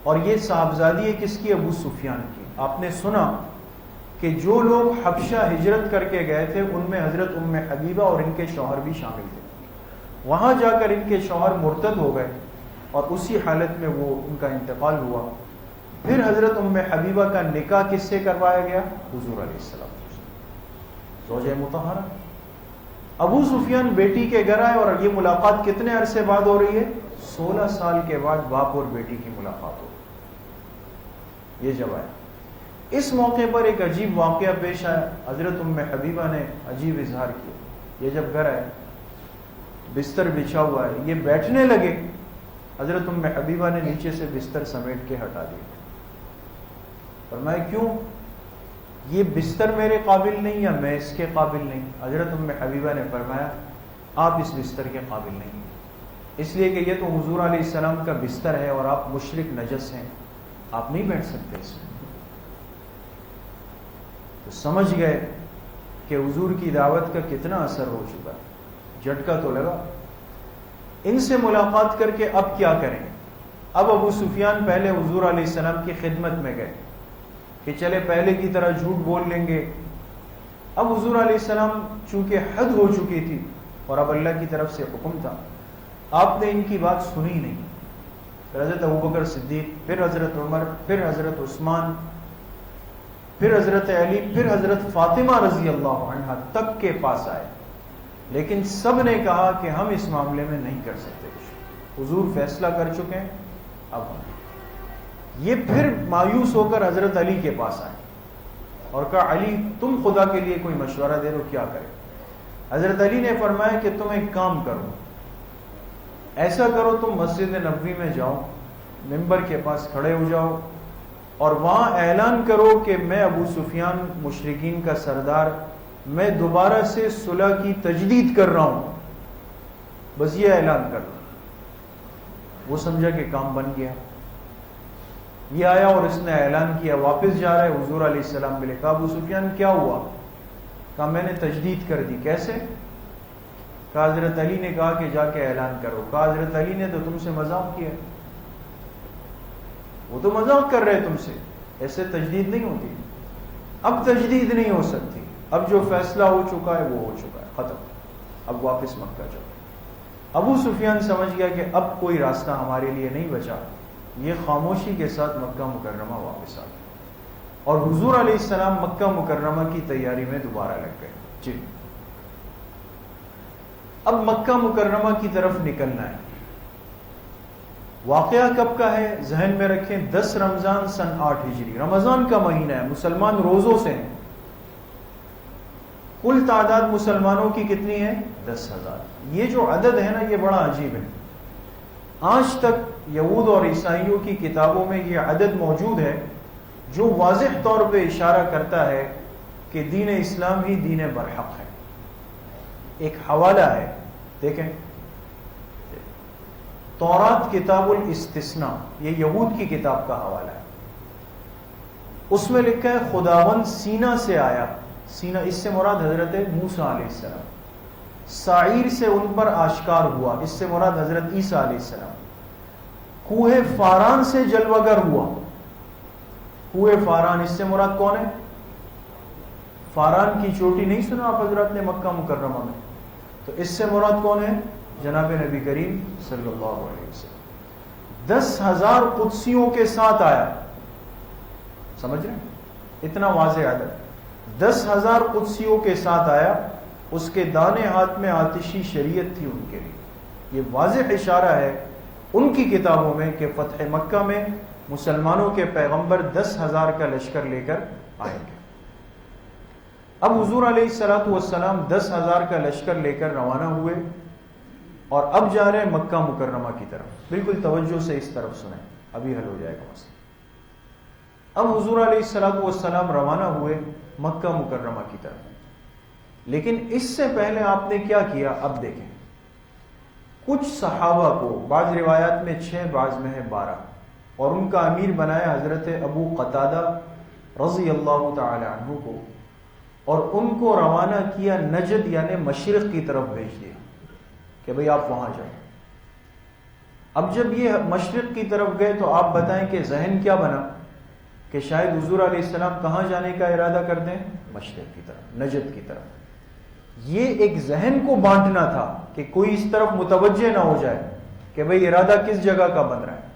اور یہ صاحبزادی ہے کس کی؟ ابو سفیان کی. آپ نے سنا کہ جو لوگ حبشہ ہجرت کر کے گئے تھے ان میں حضرت ام حبیبہ اور ان کے شوہر بھی شامل تھے. وہاں جا کر ان کے شوہر مرتد ہو گئے اور اسی حالت میں وہ ان کا انتقال ہوا. پھر حضرت ام حبیبہ کا نکاح کس سے کروایا گیا؟ حضور علیہ السلام، زوجہ مطہرہ. ابو سفیان بیٹی کے گھر آئے اور یہ ملاقات کتنے عرصے بعد ہو رہی ہے؟ 16 سال کے بعد باپ اور بیٹی کی ملاقات ہو رہی. یہ جب آئے اس موقع پر ایک عجیب واقعہ پیش آیا. حضرت ام حبیبہ نے عجیب اظہار کیا. یہ جب گھر آئے، بستر بچھا ہوا ہے، یہ بیٹھنے لگے. حضرت ام حبیبہ نے نیچے سے بستر سمیٹ کے ہٹا دیا. فرمایا کیوں؟ یہ بستر میرے قابل نہیں یا میں اس کے قابل نہیں؟ حضرت ام حبیبہ نے فرمایا آپ اس بستر کے قابل نہیں، اس لیے کہ یہ تو حضور علیہ السلام کا بستر ہے اور آپ مشرک نجس ہیں، آپ نہیں بیٹھ سکتے اس میں. تو سمجھ گئے کہ حضور کی دعوت کا کتنا اثر ہو چکا. جھٹکا تو لگا. ان سے ملاقات کر کے اب کیا کریں؟ اب ابو سفیان پہلے حضور علیہ السلام کی خدمت میں گئے کہ چلے پہلے کی طرح جھوٹ بول لیں گے. اب حضور علیہ السلام چونکہ حد ہو چکی تھی اور اب اللہ کی طرف سے حکم تھا، آپ نے ان کی بات سنی نہیں. پھر حضرت ابوبکر صدیق، پھر حضرت عمر، پھر حضرت عثمان، پھر حضرت علی، پھر حضرت فاطمہ رضی اللہ عنہا تک کے پاس آئے. لیکن سب نے کہا کہ ہم اس معاملے میں نہیں کر سکتے، حضور فیصلہ کر چکے ہیں، اب ہم. یہ پھر مایوس ہو کر حضرت علی کے پاس آئے اور کہا علی تم خدا کے لیے کوئی مشورہ دے دو، کیا کریں؟ حضرت علی نے فرمایا کہ تم ایک کام کرو، ایسا کرو تم مسجد نبوی میں جاؤ، ممبر کے پاس کھڑے ہو جاؤ اور وہاں اعلان کرو کہ میں ابو سفیان مشرکین کا سردار، میں دوبارہ سے صلح کی تجدید کر رہا ہوں، بس یہ اعلان کر دو. وہ سمجھا کہ کام بن گیا. یہ آیا اور اس نے اعلان کیا، واپس جا رہا ہے، حضور علیہ السلام ملے. کہا ابو سفیان کیا ہوا؟ کہا میں نے تجدید کر دی. کیسے؟ کہا حضرت علی نے کہا کہ جا کے اعلان کرو. کہا حضرت علی نے تو تم سے مذاق کیا. وہ تو مذاق کر رہے تم سے، ایسے تجدید نہیں ہوتی، اب تجدید نہیں ہو سکتی، اب جو فیصلہ ہو چکا ہے وہ ہو چکا ہے، ختم، اب واپس مکہ جاؤ۔ ابو سفیان سمجھ گیا کہ اب کوئی راستہ ہمارے لیے نہیں بچا، یہ خاموشی کے ساتھ مکہ مکرمہ واپس آ گئے، اور حضور علیہ السلام مکہ مکرمہ کی تیاری میں دوبارہ لگ گئے۔ جی اب مکہ مکرمہ کی طرف نکلنا ہے۔ واقعہ کب کا ہے ذہن میں رکھیں، 10 رمضان سن 8 ہجری، رمضان کا مہینہ ہے، مسلمان روزوں سے ہیں۔ کل تعداد مسلمانوں کی کتنی ہے؟ 10,000۔ یہ جو عدد ہے نا یہ بڑا عجیب ہے، آج تک یہود اور عیسائیوں کی کتابوں میں یہ عدد موجود ہے جو واضح طور پہ اشارہ کرتا ہے کہ دین اسلام ہی دین برحق ہے۔ ایک حوالہ ہے، دیکھیں، تورات کتاب الاستثناء، یہ یہود کی کتاب کا حوالہ ہے، اس میں لکھا ہے خداوند سینا سے آیا، سینا اس سے مراد حضرت موسیٰ علیہ السلام، سعیر سے ان پر آشکار ہوا، اس سے مراد حضرت عیسیٰ علیہ السلام، کوہ فاران سے جلوگر ہوا، کوہ فاران اس سے مراد کون ہے؟ فاران کی چوٹی نہیں سنا آپ حضرات نے مکہ مکرمہ میں؟ تو اس سے مراد کون ہے؟ جناب نبی کریم صلی اللہ علیہ وسلم۔ 10,000 قدسیوں کے ساتھ آیا، سمجھ رہے ہیں؟ اتنا واضح عدد، 10,000 قدسیوں کے ساتھ آیا، اس کے دانے ہاتھ میں آتشی شریعت تھی ان کے لیے۔ یہ واضح اشارہ ہے ان کی کتابوں میں کہ فتح مکہ میں مسلمانوں کے پیغمبر 10,000 کا لشکر لے کر آئیں گے۔ اب حضور علیہ السلام 10,000 کا لشکر لے کر روانہ ہوئے اور اب جا رہے ہیں مکہ مکرمہ کی طرف۔ بالکل توجہ سے اس طرف سنیں، ابھی حل ہو جائے گا مسئلہ۔ اب حضور علیہ السلام روانہ ہوئے مکہ مکرمہ کی طرف، لیکن اس سے پہلے آپ نے کیا کیا اب دیکھیں۔ کچھ صحابہ کو، بعض روایات میں 6 بعض میں ہے 12، اور ان کا امیر بنایا حضرت ابو قتادہ رضی اللہ تعالی عنہ کو، اور ان کو روانہ کیا نجد یعنی مشرق کی طرف بھیج دیا کہ بھئی آپ وہاں جائیں۔ اب جب یہ مشرق کی طرف گئے تو آپ بتائیں کہ ذہن کیا بنا کہ شاید حضور علیہ السلام کہاں جانے کا ارادہ کرتے ہیں؟ مشرق کی طرف، نجد کی طرف۔ یہ ایک ذہن کو بانٹنا تھا کہ کوئی اس طرف متوجہ نہ ہو جائے کہ بھئی ارادہ کس جگہ کا بن رہا ہے۔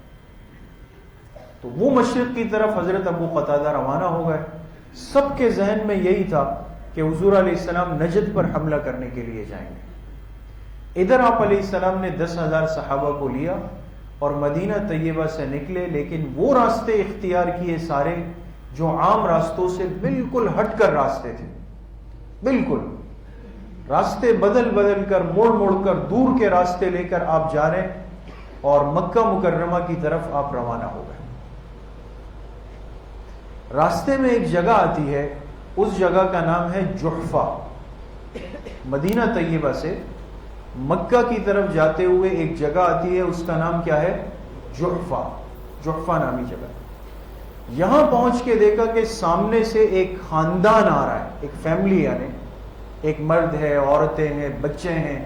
تو وہ مشرق کی طرف حضرت ابو قتادہ روانہ ہو گئے۔ سب کے ذہن میں یہی تھا کہ حضور علیہ السلام نجد پر حملہ کرنے کے لیے جائیں گے۔ ادھر آپ علیہ السلام نے 10,000 صحابہ کو لیا اور مدینہ طیبہ سے نکلے، لیکن وہ راستے اختیار کیے سارے جو عام راستوں سے بالکل ہٹ کر راستے تھے، بالکل راستے بدل بدل کر، موڑ موڑ کر، دور کے راستے لے کر آپ جا رہے ہیں اور مکہ مکرمہ کی طرف آپ روانہ ہو گئے۔ راستے میں ایک جگہ آتی ہے، اس جگہ کا نام ہے جحفہ۔ مدینہ طیبہ سے مکہ کی طرف جاتے ہوئے ایک جگہ آتی ہے، اس کا نام کیا ہے؟ جحفہ، جحفہ نامی جگہ۔ یہاں پہنچ کے دیکھا کہ سامنے سے ایک خاندان آ رہا ہے، ایک فیملی، یعنی ایک مرد ہے، عورتیں ہیں، بچے ہیں،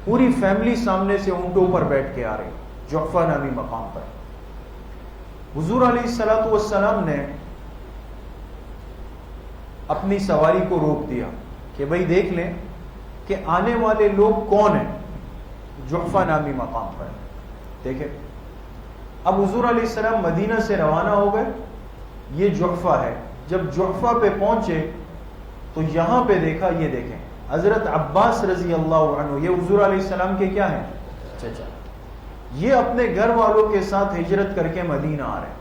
پوری فیملی سامنے سے اونٹوں پر بیٹھ کے آ رہی، جحفہ نامی مقام پر۔ حضور علیہ السلام نے اپنی سواری کو روک دیا کہ بھئی دیکھ لیں کہ آنے والے لوگ کون ہیں، جحفہ نامی مقام پر۔ دیکھیں اب حضور علیہ السلام مدینہ سے روانہ ہو گئے، یہ جحفہ ہے۔ جب جحفہ پہ پہنچے تو یہاں پہ دیکھا، یہ دیکھیں حضرت عباس رضی اللہ عنہ، یہ حضور علیہ السلام کے کیا ہیں؟ چچا۔ یہ اپنے گھر والوں کے ساتھ ہجرت کر کے مدینہ آ رہے ہیں۔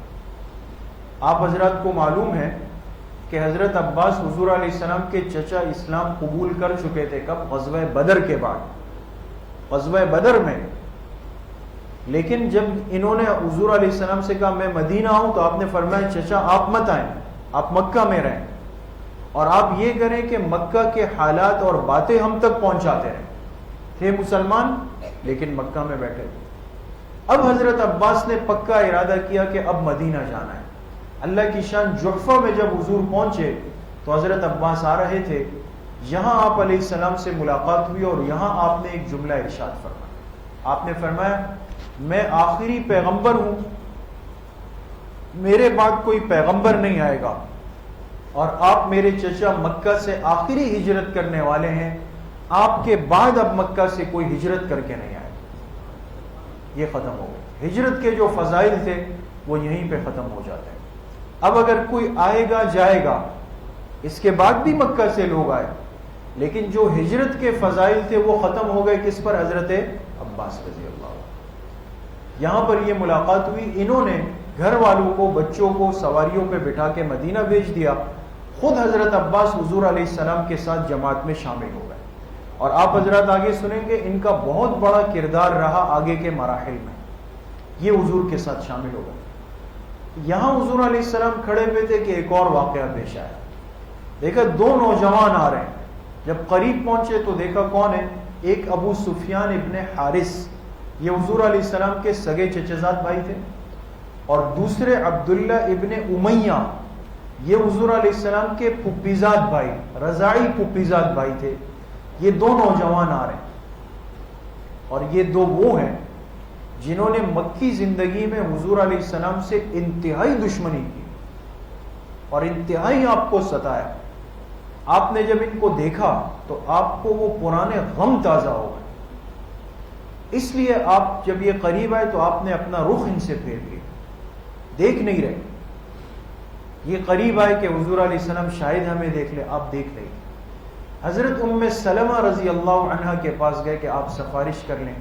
آپ حضرات کو معلوم ہے کہ حضرت عباس حضور علیہ السلام کے چچا اسلام قبول کر چکے تھے، کب؟ غزوہ بدر کے بعد، غزوہ بدر میں۔ لیکن جب انہوں نے حضور علیہ السلام سے کہا میں مدینہ آؤں، تو آپ نے فرمایا چچا آپ مت آئیں، آپ مکہ میں رہیں، اور آپ یہ کریں کہ مکہ کے حالات اور باتیں ہم تک پہنچاتے رہیں۔ تھے مسلمان لیکن مکہ میں بیٹھے تھے۔ اب حضرت عباس نے پکا ارادہ کیا کہ اب مدینہ جانا ہے۔ اللہ کی شان، جحفہ میں جب حضور پہنچے تو حضرت عباس آ رہے تھے، یہاں آپ علیہ السلام سے ملاقات ہوئی اور یہاں آپ نے ایک جملہ ارشاد فرمایا۔ آپ نے فرمایا میں آخری پیغمبر ہوں، میرے بعد کوئی پیغمبر نہیں آئے گا اور آپ میرے چچا مکہ سے آخری ہجرت کرنے والے ہیں، آپ کے بعد اب مکہ سے کوئی ہجرت کر کے نہیں آئے گا۔ یہ ختم ہو گئے، ہجرت کے جو فضائل تھے وہ یہیں پہ ختم ہو جاتے ہیں۔ اب اگر کوئی آئے گا جائے گا، اس کے بعد بھی مکہ سے لوگ آئے، لیکن جو ہجرت کے فضائل تھے وہ ختم ہو گئے کس پر؟ حضرت عباس رضی اللہ عنہ۔ یہاں پر یہ ملاقات ہوئی، انہوں نے گھر والوں کو، بچوں کو سواریوں پہ بٹھا کے مدینہ بھیج دیا، خود حضرت عباس حضور علیہ السلام کے ساتھ جماعت میں شامل ہو گئے۔ اور آپ حضرات آگے سنیں گے ان کا بہت بڑا کردار رہا آگے کے مراحل میں، یہ حضور کے ساتھ شامل ہو گئے۔ یہاں حضور علیہ السلام کھڑے ہوئے تھے کہ ایک اور واقعہ پیش آیا۔ دیکھا دو نوجوان آ رہے ہیں، جب قریب پہنچے تو دیکھا کون ہے؟ ایک ابو سفیان ابن حارث، یہ حضور علیہ السلام کے سگے چچزاد بھائی تھے، اور دوسرے عبداللہ ابن امیہ، یہ حضور علیہ السلام کے پھپھیزاد بھائی، رضاعی پھپھیزاد بھائی تھے۔ یہ دو نوجوان آ رہے ہیں، اور یہ دو وہ ہیں جنہوں نے مکی زندگی میں حضور علیہ السلام سے انتہائی دشمنی کی اور انتہائی آپ کو ستایا۔ آپ نے جب ان کو دیکھا تو آپ کو وہ پرانے غم تازہ ہو گئے، اس لیے آپ جب یہ قریب آئے تو آپ نے اپنا رخ ان سے پھیر لیا، دیکھ نہیں رہے۔ یہ قریب آئے کہ حضور علیہ السلام شاید ہمیں دیکھ لے، آپ دیکھ نہیں۔ حضرت ام سلمہ رضی اللہ عنہا کے پاس گئے کہ آپ سفارش کر لیں۔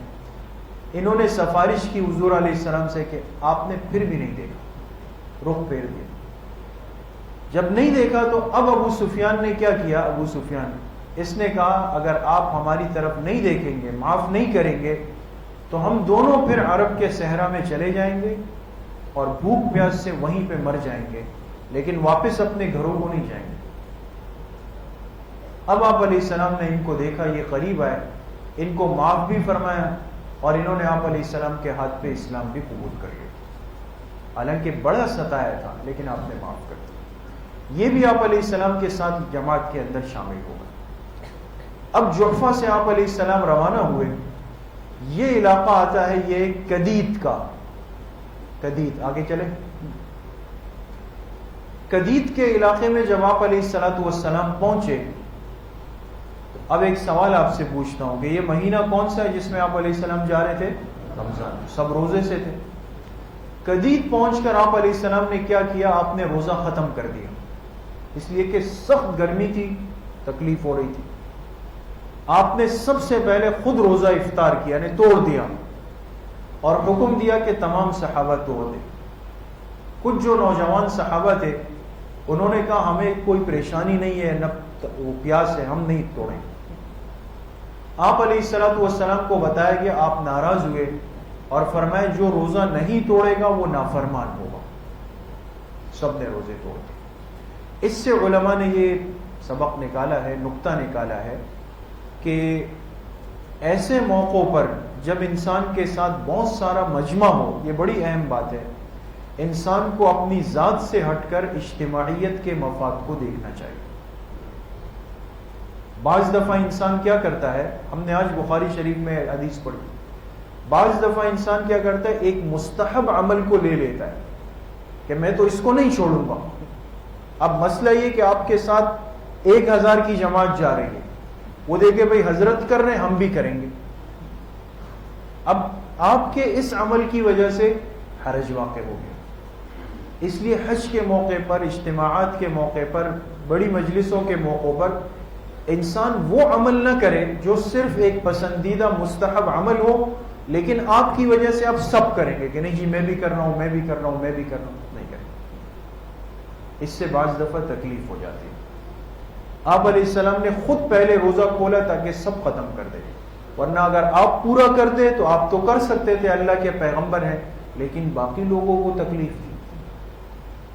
انہوں نے سفارش کی حضور علیہ السلام سے کہ آپ نے پھر بھی نہیں دیکھا، رخ پھیر دیا۔ جب نہیں دیکھا تو اب ابو سفیان نے کیا کیا؟ ابو سفیان اس نے کہا اگر آپ ہماری طرف نہیں دیکھیں گے، معاف نہیں کریں گے، تو ہم دونوں پھر عرب کے صحرا میں چلے جائیں گے اور بھوک پیاس سے وہیں پہ مر جائیں گے، لیکن واپس اپنے گھروں کو نہیں جائیں گے۔ اب آپ علیہ السلام نے ان کو دیکھا، یہ قریب آئے، ان کو معاف بھی فرمایا، اور انہوں نے آپ علیہ السلام کے ہاتھ پہ اسلام بھی قبول کر لیا۔ حالانکہ بڑا ستایا تھا لیکن آپ نے معاف کر دیا۔ یہ بھی آپ علیہ السلام کے ساتھ جماعت کے اندر شامل ہو گئے۔ اب جحفہ سے آپ علیہ السلام روانہ ہوئے۔ یہ علاقہ آتا ہے یہ کدید کا، کدید، آگے چلے۔ کدید کے علاقے میں جب آپ علیہ السلام پہنچے، اب ایک سوال آپ سے پوچھتا ہوں کہ یہ مہینہ کون سا ہے جس میں آپ علیہ السلام جا رہے تھے؟ رمضان، سب روزے سے تھے۔ کدید پہنچ کر آپ علیہ السلام نے کیا کیا؟ آپ نے روزہ ختم کر دیا، اس لیے کہ سخت گرمی تھی، تکلیف ہو رہی تھی۔ آپ نے سب سے پہلے خود روزہ افطار کیا، یعنی توڑ دیا، اور حکم دیا کہ تمام صحابہ توڑ دیں۔ کچھ جو نوجوان صحابہ تھے انہوں نے کہا ہمیں کوئی پریشانی نہیں ہے، نہ پیاس ہے، ہم نہیں توڑیں۔ آپ علیہ السلام کو بتایا کہ آپ ناراض ہوئے اور فرمائے جو روزہ نہیں توڑے گا وہ نافرمان ہوگا۔ سب نے روزے توڑ دیے۔ اس سے علماء نے یہ سبق نکالا ہے، نقطہ نکالا ہے کہ ایسے موقعوں پر جب انسان کے ساتھ بہت سارا مجمع ہو، یہ بڑی اہم بات ہے، انسان کو اپنی ذات سے ہٹ کر اجتماعیت کے مفاد کو دیکھنا چاہیے۔ بعض دفعہ انسان کیا کرتا ہے، ہم نے آج بخاری شریف میں حدیث پڑھی، بعض دفعہ انسان کیا کرتا ہے، ایک مستحب عمل کو لے لیتا ہے کہ میں تو اس کو نہیں چھوڑوں گا۔ اب مسئلہ یہ کہ آپ کے ساتھ 1000 کی جماعت جا رہی ہے، وہ دیکھے بھائی حضرت کر رہے ہیں ہم بھی کریں گے، اب آپ کے اس عمل کی وجہ سے حرج واقع ہو گیا۔ اس لیے حج کے موقع پر، اجتماعات کے موقع پر، بڑی مجلسوں کے موقع پر انسان وہ عمل نہ کرے جو صرف ایک پسندیدہ مستحب عمل ہو، لیکن آپ کی وجہ سے آپ سب کریں گے کہ نہیں جی میں بھی کر رہا ہوں، میں بھی کر رہا ہوں، میں بھی کر رہا ہوں، نہیں کریں۔ اس سے بعض دفعہ تکلیف ہو جاتی ہے۔ آپ علیہ السلام نے خود پہلے روزہ کھولا تاکہ سب ختم کر دے، ورنہ اگر آپ پورا کر دے تو آپ تو کر سکتے تھے، اللہ کے پیغمبر ہیں، لیکن باقی لوگوں کو تکلیف تھی،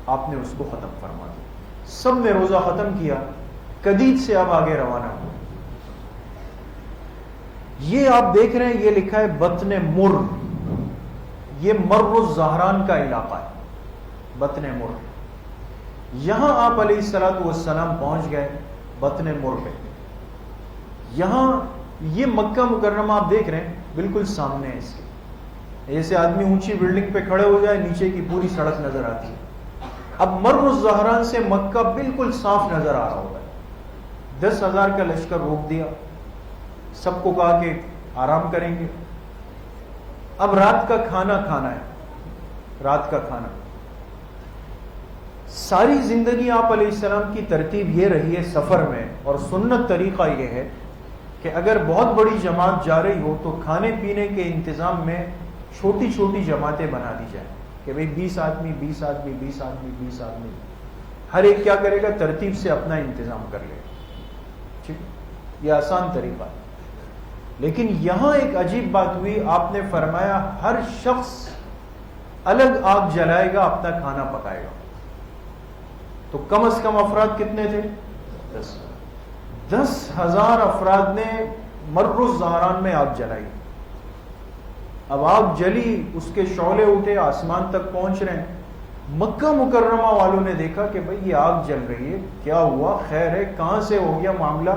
آپ نے اس کو ختم فرما دیا۔ سب نے روزہ ختم کیا، کدید سے اب آگے روانہ ہو۔ یہ آپ دیکھ رہے ہیں، یہ لکھا ہے بطن مر، یہ مر الزہران کا علاقہ ہے، بطن مر۔ یہاں آپ علیہ السلام پہنچ گئے بطن مر پہ۔ یہاں یہ مکہ مکرمہ آپ دیکھ رہے ہیں، بالکل سامنے ہے اس کے، جیسے آدمی اونچی بلڈنگ پہ کھڑے ہو جائے نیچے کی پوری سڑک نظر آتی ہے، اب مر الزہران سے مکہ بالکل صاف نظر آ رہا ہوگا. 10,000 کا لشکر روک دیا, سب کو کہا کہ آرام کریں گے. اب رات کا کھانا کھانا ہے, رات کا کھانا. ساری زندگی آپ علیہ السلام کی ترتیب یہ رہی ہے سفر میں, اور سنت طریقہ یہ ہے کہ اگر بہت بڑی جماعت جا رہی ہو تو کھانے پینے کے انتظام میں چھوٹی چھوٹی جماعتیں بنا دی جائیں کہ بھئی 20 آدمی 20 آدمی 20 آدمی 20 آدمی, ہر ایک کیا کرے گا, ترتیب سے اپنا انتظام کر لے. ٹھیک, یہ آسان طریقہ ہے. لیکن یہاں ایک عجیب بات ہوئی, آپ نے فرمایا ہر شخص الگ آگ جلائے گا, اپنا کھانا پکائے گا. تو کم از کم افراد کتنے تھے؟ 10,000 افراد نے مر الزہران میں آگ جلائی. اب آگ جلی, اس کے شعلے اٹھے, آسمان تک پہنچ رہے ہیں. مکہ مکرمہ والوں نے دیکھا کہ بھئی یہ آگ جل رہی ہے, کیا ہوا, خیر ہے, کہاں سے ہو گیا معاملہ,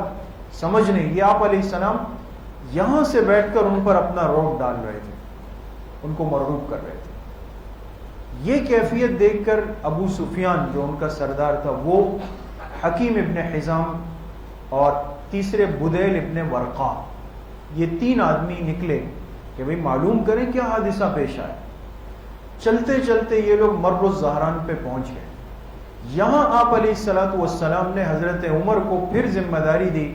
سمجھ نہیں. یہ آپ علیہ السلام یہاں سے بیٹھ کر ان پر اپنا روب ڈال رہے تھے, ان کو مرعوب کر رہے تھے. یہ کیفیت دیکھ کر ابو سفیان جو ان کا سردار تھا, وہ حکیم ابن حزام اور تیسرے بدیل ابن ورقا, یہ 3 آدمی نکلے کہ بھئی معلوم کریں کیا حادثہ پیش آیا. چلتے چلتے یہ لوگ مر الزہران پہ پہنچ گئے. یہاں آپ علیہ الصلوۃ والسلام نے حضرت عمر کو پھر ذمہ داری دی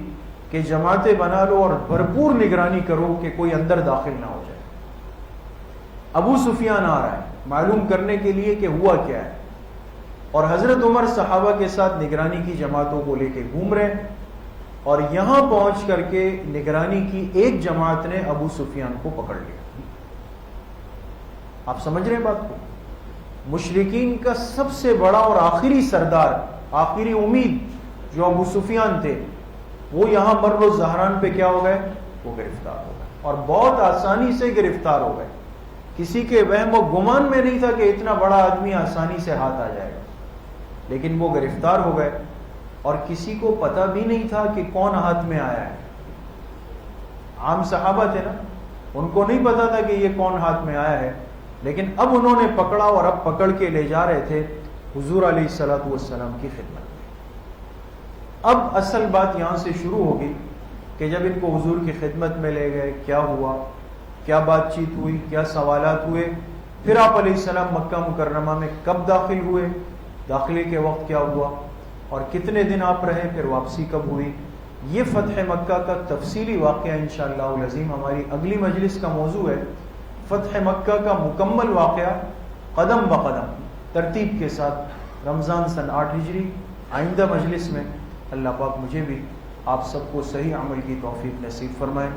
کہ جماعتیں بنا لو اور بھرپور نگرانی کرو کہ کوئی اندر داخل نہ ہو جائے. ابو سفیان آ رہا ہے معلوم کرنے کے لیے کہ ہوا کیا ہے, اور حضرت عمر صحابہ کے ساتھ نگرانی کی جماعتوں کو لے کے گھوم رہے ہیں. اور یہاں پہنچ کر کے نگرانی کی ایک جماعت نے ابو سفیان کو پکڑ لیا. آپ سمجھ رہے ہیں بات کو؟ مشرکین کا سب سے بڑا اور آخری سردار, آخری امید جو ابو سفیان تھے, وہ یہاں مر الزہران پہ کیا ہو گئے, وہ گرفتار ہو گئے, اور بہت آسانی سے گرفتار ہو گئے. کسی کے وہم و گمان میں نہیں تھا کہ اتنا بڑا آدمی آسانی سے ہاتھ آ جائے گا, لیکن وہ گرفتار ہو گئے. اور کسی کو پتہ بھی نہیں تھا کہ کون ہاتھ میں آیا ہے. عام صحابہ تھے نا, ان کو نہیں پتا تھا کہ یہ کون ہاتھ میں آیا ہے, لیکن اب انہوں نے پکڑا اور اب پکڑ کے لے جا رہے تھے حضور علیہ الصلوۃ والسلام کی خدمت میں. اب اصل بات یہاں سے شروع ہوگی کہ جب ان کو حضور کی خدمت میں لے گئے, کیا ہوا, کیا بات چیت ہوئی, کیا سوالات ہوئے, پھر آپ علیہ السلام مکہ مکرمہ میں کب داخل ہوئے, داخلے کے وقت کیا ہوا, اور کتنے دن آپ رہے, پھر واپسی کب ہوئی. یہ فتح مکہ کا تفصیلی واقعہ انشاءاللہ العظیم ہماری اگلی مجلس کا موضوع ہے. فتح مکہ کا مکمل واقعہ قدم بقدم ترتیب کے ساتھ رمضان سن 8 ہجری آئندہ مجلس میں. اللہ پاک مجھے بھی آپ سب کو صحیح عمل کی توفیق نصیب فرمائے.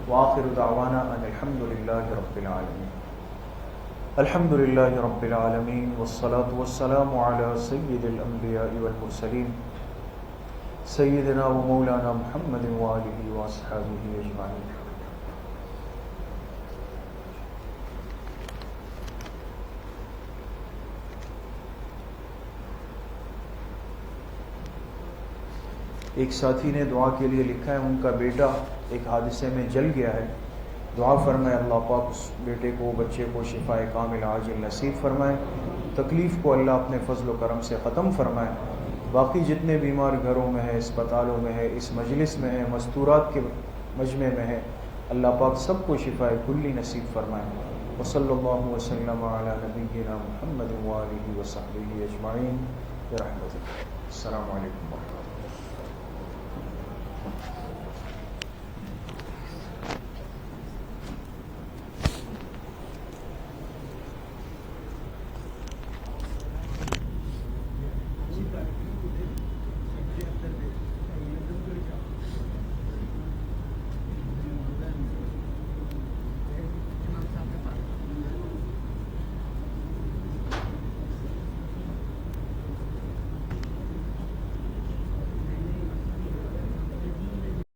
وآخر دعوانا ان الحمدللہ رب العالمین. الحمدللہ رب العالمین والصلاة والسلام علی سید الانبیاء والمرسلین سیدنا و مولانا محمد وآلہ واصحابہ اجمعین. ایک ساتھی نے دعا کے لیے لکھا ہے, ان کا بیٹا ایک حادثے میں جل گیا ہے, دعا فرمائے اللہ پاک اس بیٹے کو, بچے کو شفاء کامل عاجل نصیب فرمائے, تکلیف کو اللہ اپنے فضل و کرم سے ختم فرمائے. باقی جتنے بیمار گھروں میں ہیں, اسپتالوں میں ہے, اس مجلس میں ہے, مستورات کے مجمع میں ہے, اللہ پاک سب کو شفاء کلی نصیب فرمائے. وصلی اللہ وسلم علی نبینا محمد وآلہ وصحبہ اجمعین برحمتہ. السلام علیکم ورحمۃ اللہ.